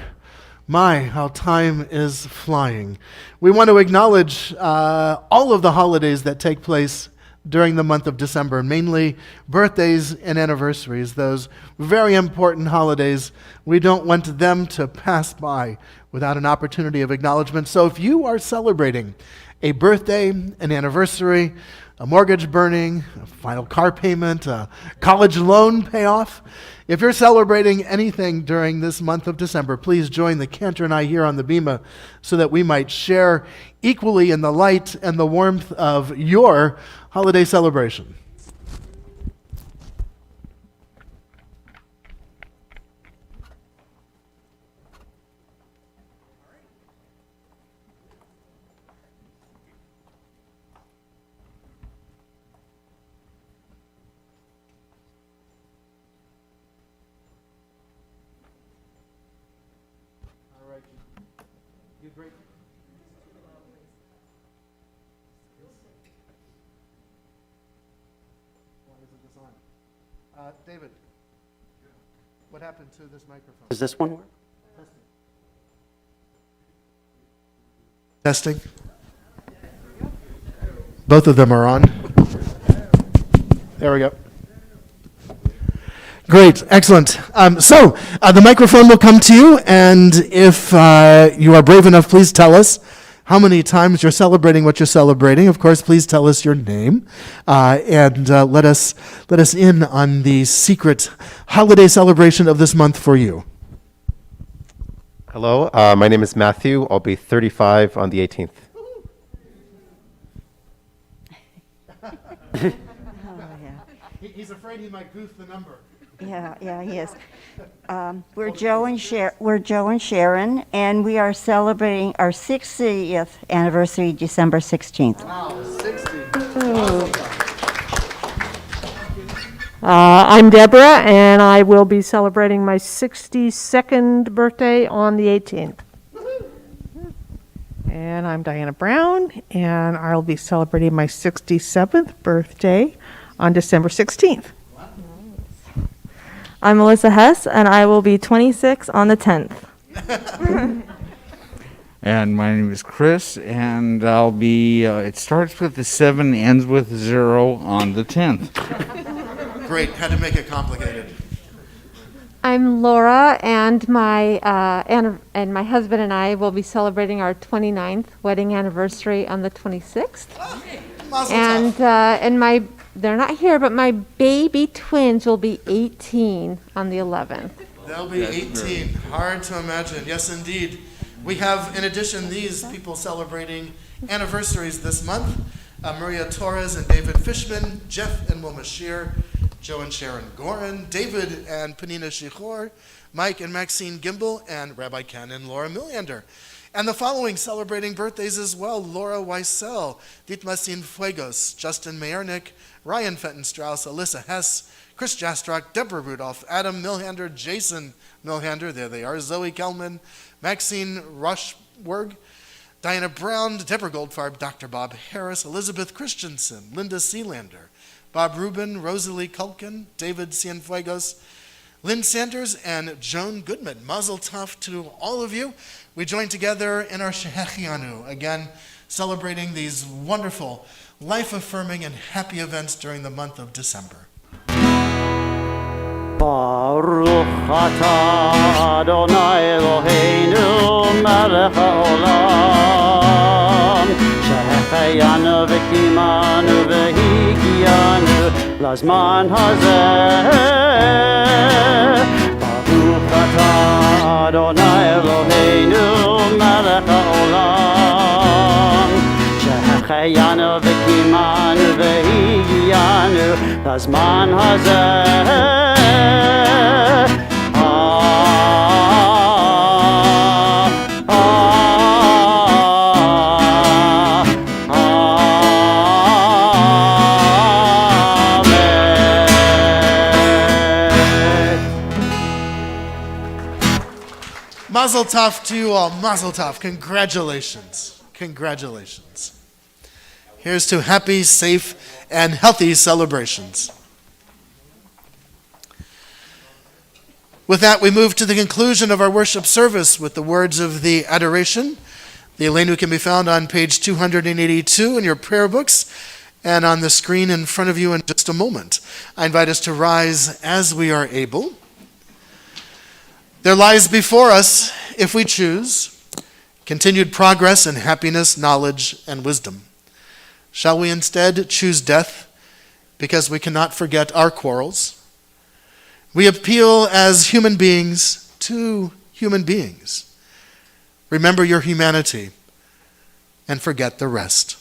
My, how time is flying. We want to acknowledge all of the holidays that take place during the month of December, mainly birthdays and anniversaries, those very important holidays. We don't want them to pass by without an opportunity of acknowledgement. So if you are celebrating a birthday, an anniversary, a mortgage burning, a final car payment, a college loan payoff, if you're celebrating anything during this month of December, please join the Cantor and I here on the Bima so that we might share equally in the light and the warmth of your holiday celebration. David, what happened to this microphone? Does this one work? Testing. Both of them are on. There we go. Great, excellent. So the microphone will come to you, and if you are brave enough, please tell us how many times you're celebrating what you're celebrating. Of course, please tell us your name, and let us in on the secret holiday celebration of this month for you. Hello, my name is Matthew. I'll be 35 on the 18th. He's afraid he might goof the number. Yeah, he is. We're Joe and Sharon, and we are celebrating our 60th anniversary, December 16th. Wow, 60. I'm Deborah, and I will be celebrating my 62nd birthday on the 18th. And I'm Diana Brown, and I'll be celebrating my 67th birthday on December 16th. I'm Melissa Hess, and I will be 26 on the 10th. And my name is Chris, and I'll be, it starts with the 7, ends with 0 on the 10th. Great, had to make it complicated. I'm Laura, and my husband and I will be celebrating our 29th wedding anniversary on the 26th. Mazel tov. And my they're not here, but my baby twins will be 18 on the 11th. They'll be 18. Hard to imagine. Yes, indeed. We have, in addition, these people celebrating anniversaries this month. Maria Torres and David Fishman, Jeff and Wilma Shear, Joe and Sharon Gorin, David and Panina Shichor, Mike and Maxine Gimbel, and Rabbi Ken and Laura Milliander. And the following celebrating birthdays as well: Laura Weissel, Dietmar Fuegos, Justin Mayernick, Ryan Fenton-Strauss, Alyssa Hess, Chris Jastrock, Deborah Rudolph, Adam Milhander, Jason Milhander, there they are, Zoe Kelman, Maxine Rushberg, Diana Brown, Deborah Goldfarb, Dr. Bob Harris, Elizabeth Christensen, Linda Sealander, Bob Rubin, Rosalie Culkin, David Cienfuegos, Lynn Sanders, and Joan Goodman. Mazel tov to all of you. We join together in our Shehechianu, again celebrating these wonderful, life-affirming, and happy events during the month of December. Baruch atah Adonai Eloheinu melech haolam שהחיינו וקיימנו והגיענו לזמן הזה. ברוך אתה אדוני אלוהינו מלך העולם שהחיינו וקיימנו והגיענו לזמן הזה. Mazel tov to you all. Mazel tov. Congratulations. Congratulations. Here's to happy, safe, and healthy celebrations. With that, we move to the conclusion of our worship service with the words of the adoration. The Elenu can be found on page 282 in your prayer books and on the screen in front of you in just a moment. I invite us to rise as we are able. There lies before us, if we choose, continued progress in happiness, knowledge, and wisdom. Shall we instead choose death because we cannot forget our quarrels? We appeal as human beings to human beings. Remember your humanity and forget the rest.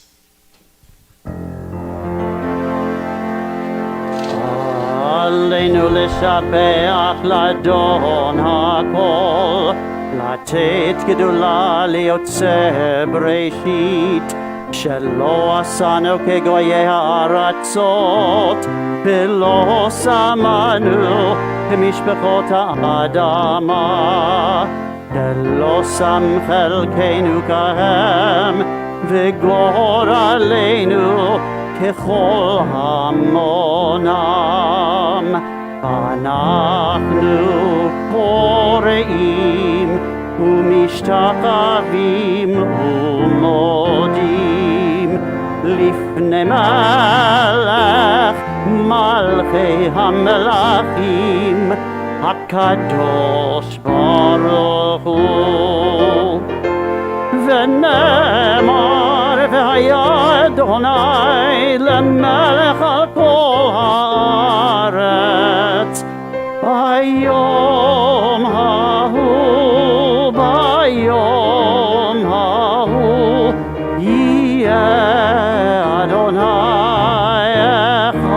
עלינו לשבח לאדון הכל, לתת גדולה ליוצא בראשית, שלא עשנו כגויי הארצות, ולא שמנו כמשפחות האדמה, שלא שם חלקנו כהם, וגורלנו ככל המונם. אנחנו קוראים ומשתחווים ומודים לפני מלך מלכי המלכים הקדוש ברוך הוא. ונאמר והיה אדוני למלך על כל הארץ ביום ההוא ביום ההוא יהיה אדוני אחד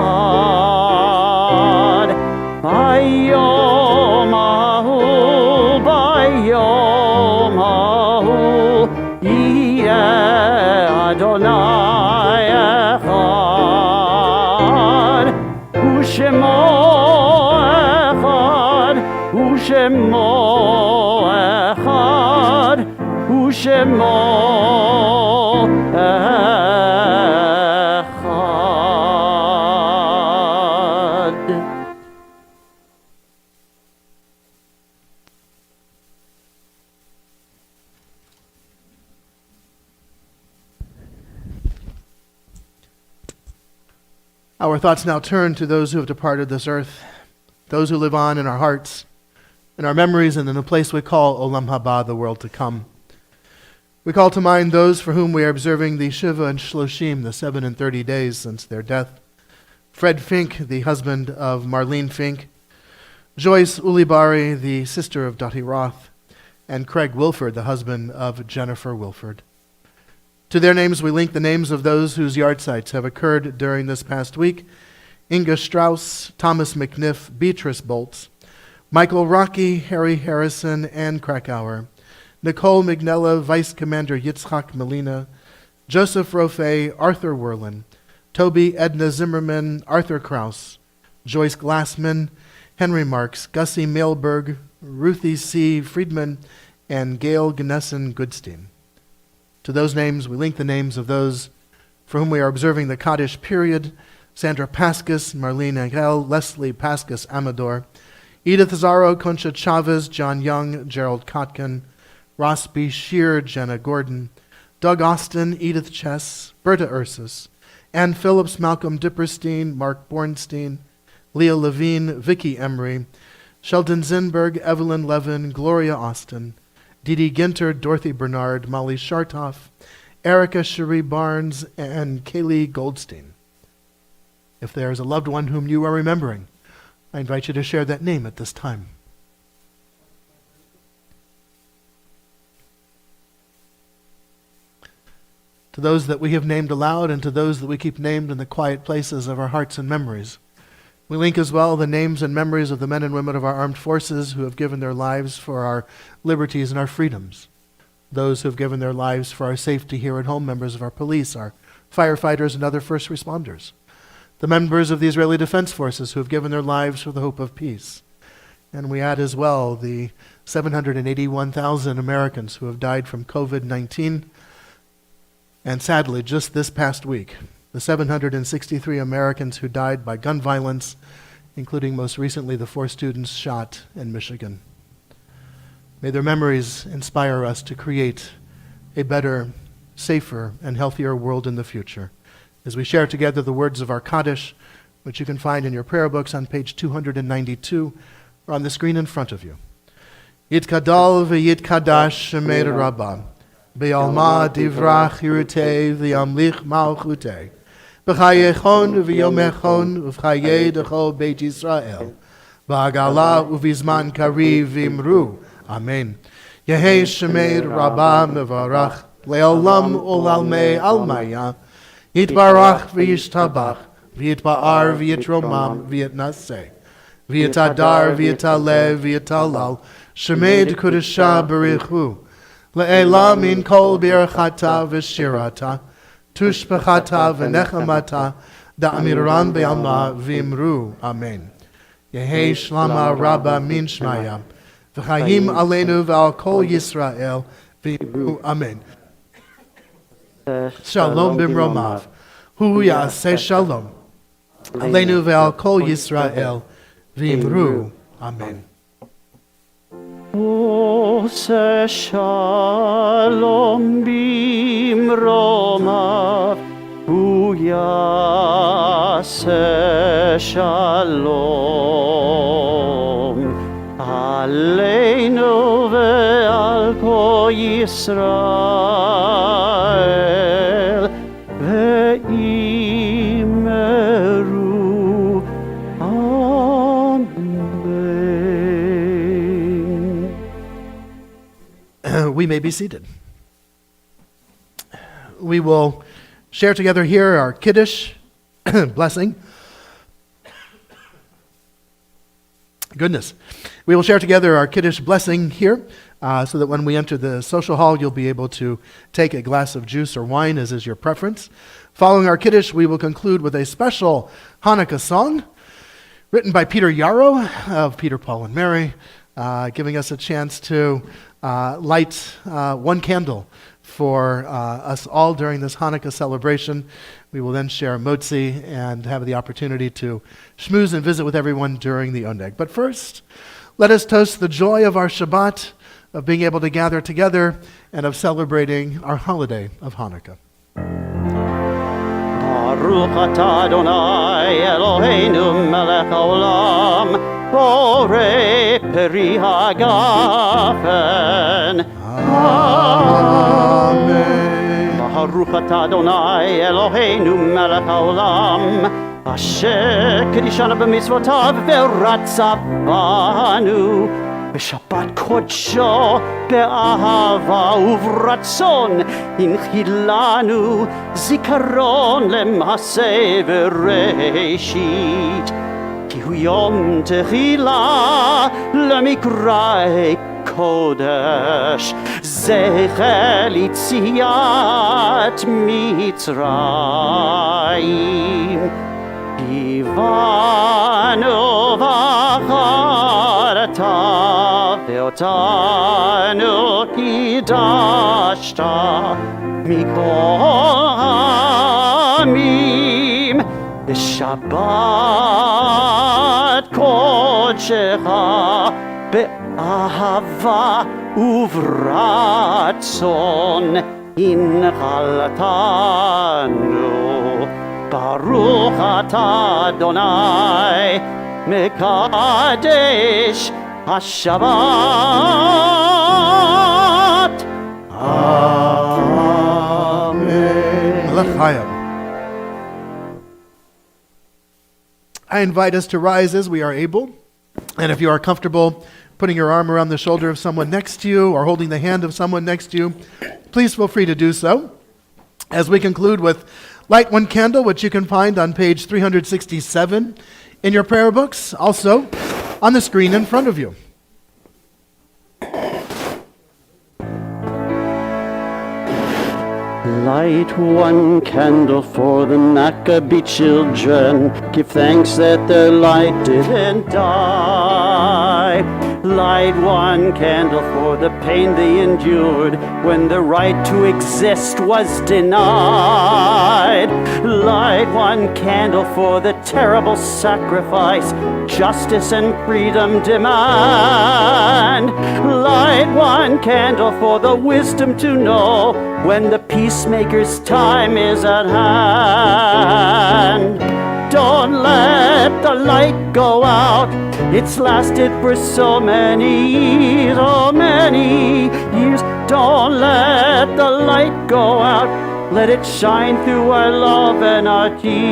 ביום ההוא ביום ההוא יהיה אדוני אחד ושמו אחד ושמו אחד ושמו אחד. Our thoughts now turn to those who have departed this earth, those who live on in our hearts, in our memories, and in the place we call Olam Haba, the world to come. We call to mind those for whom we are observing the Shiva and Shloshim, the 7 and 30 days since their death. Fred Fink, the husband of Marlene Fink, Joyce Ulibari, the sister of Dottie Roth, and Craig Wilford, the husband of Jennifer Wilford. To their names, we link the names of those whose yardsites have occurred during this past week: Inga Strauss, Thomas McNiff, Beatrice Bolts, Michael Rocky, Harry Harrison, Ann Krakauer, Nicole Mignella, Vice Commander Yitzhak Molina, Joseph Rofe, Arthur Werlin, Toby Edna Zimmerman, Arthur Kraus, Joyce Glassman, Henry Marks, Gussie Mailberg, Ruthie C. Friedman, and Gail Gnessen Goodstein. To those names, we link the names of those for whom we are observing the Kaddish period: Sandra Pascas, Marlene Angel, Leslie Pascas Amador, Edith Zaro, Concha Chavez, John Young, Gerald Kotkin, Ross B. Shear, Jenna Gordon, Doug Austin, Edith Chess, Berta Ursus, Ann Phillips, Malcolm Dipperstein, Mark Bornstein, Leah Levine, Vicky Emery, Sheldon Zinberg, Evelyn Levin, Gloria Austin, Dee Dee Ginter, Dorothy Bernard, Molly Shartoff, Erica Cherie Barnes, and Kaylee Goldstein. If there is a loved one whom you are remembering, I invite you to share that name at this time. To those that we have named aloud and to those that we keep named in the quiet places of our hearts and memories, we link as well the names and memories of the men and women of our armed forces who have given their lives for our liberties and our freedoms, those who have given their lives for our safety here at home, members of our police, our firefighters, and other first responders, the members of the Israeli Defense Forces who have given their lives for the hope of peace. And we add as well the 781,000 Americans who have died from COVID-19. And sadly, just this past week, the 763 Americans who died by gun violence, including most recently the 4 students shot in Michigan. May their memories inspire us to create a better, safer, and healthier world in the future. As we share together the words of our Kaddish, which you can find in your prayer books on page 292 or on the screen in front of you. Yitkadal v'yitkadash shemer Rabba, Be'alma divrach hirutei v'yamlich malchutei, B'chayechon v'yomechon v'chayei dechol Beit Yisrael, B'agala uvizman kariv v'imru. Amen. Yehei shemer Rabba mevarach, Le'olam ulalmei almaya, Yitbarach v'yishtabach, v'yitba'ar v'yitromam v'yitnaseh, v'yitadar v'yitaleh v'yitalal, shemed kudesha berichu, le'ela min kol birchata v'shirata, tushbechata v'nechamata, da'amiran be'alma v'imru. Amen. Yehei shlama rabba min shmaya, v'chayim aleinu v'al kol Yisrael v'imru. Amen. Shalom b'mromav, hu yaseh shalom, aleinu ve'al kol Yisrael v'imru. Amen. Ose shalom b'mromav, hu yaseh shalom, aleinu ve'al kol Yisrael ve'imru. Amen. We may be seated. We will share together here our Kiddush blessing. Goodness. We will share together our Kiddush blessing here so that when we enter the social hall, you'll be able to take a glass of juice or wine, as is your preference. Following our Kiddush, we will conclude with a special Hanukkah song written by Peter Yarrow of Peter, Paul, and Mary, giving us a chance to light one candle for us all during this Hanukkah celebration. We will then share motzi and have the opportunity to schmooze and visit with everyone during the oneg. But first, let us toast the joy of our Shabbat, of being able to gather together, and of celebrating our holiday of Hanukkah. Baruch atah Adonai Eloheinu melech haolam, borei peri hagafen. Amen. Baruch atah Adonai Eloheinu melech haolam, אשר קדישנו במצוותיו ורצה בנו בשבת קודשו באהבה וברצון הנחיל לנו זיכרון למעשה וראשית כי הוא יום תחילה למקראי קודש זכר ליציאת מצרים קיוונו בחרת ואותנו קידשת מכל העמים בשבת קודשך באהבה וברצון הנחלתנו ברוך אתה אדוני מקדש השבת Amen. L'chaim. I invite us to rise as we are able. And if you are comfortable putting your arm around the shoulder of someone next to you or holding the hand of someone next to you, please feel free to do so. As we conclude with Light One Candle, which you can find on page 367 in your prayer books, also on the screen in front of you. Light one candle for the Maccabee children. Give thanks that their light didn't die. Light one candle for the pain they endured when the right to exist was denied. Light one candle for the terrible sacrifice justice and freedom demand. Light one candle for the wisdom to know when the peacemaker's time is at hand. Don't let the light go out. It's lasted for so many years. Don't let the light go out. Let it shine through our love and our tears.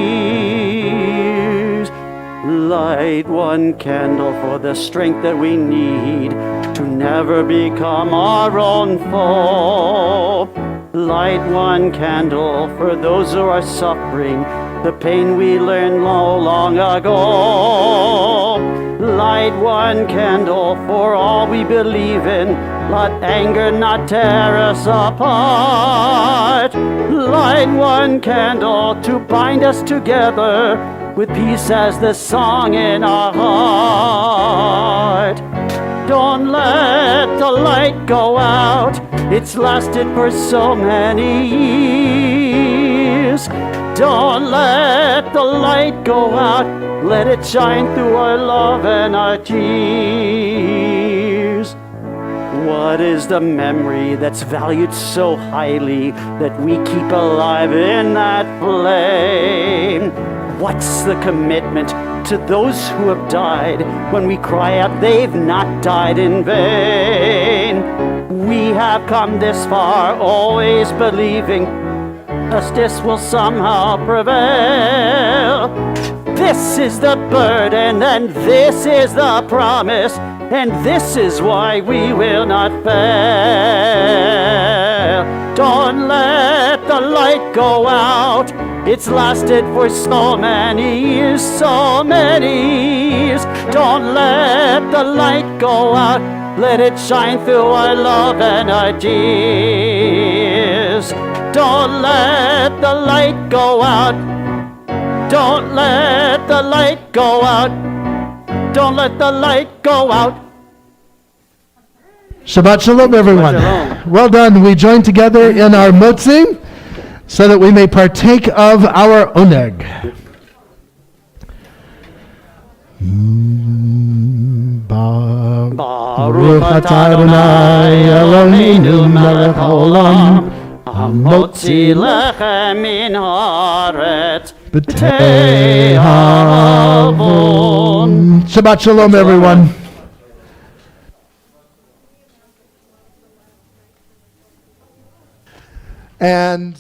Light one candle for the strength that we need to never become our own foe. Light one candle for those who are suffering the pain we learned long ago. Light one candle for all we believe in. Let anger not tear us apart. Light one candle to bind us together with peace as the song in our heart. Don't let the light go out. It's lasted for so many years. Don't let the light go out. Let it shine through our love and our tears. What is the memory that's valued so highly that we keep alive in that flame? What's the commitment to those who have died when we cry out they've not died in vain? We have come this far, always believing justice will somehow prevail. This is the burden and this is the promise, and this is why we will not fail. Don't let the light go out. It's lasted for so many years, so many years. Don't let the light go out. Let it shine through our love and our tears. Don't let the light go out. Don't let the light go out. Don't let the light go out. Shabbat Shalom, everyone. Shabbat Well done. We join together in our motzi so that we may partake of our oneg. Baruch atah Adonai Eloheinu melech haolam המוציא לחם מן הארץ b'tei havon. Shabbat Shalom, everyone. And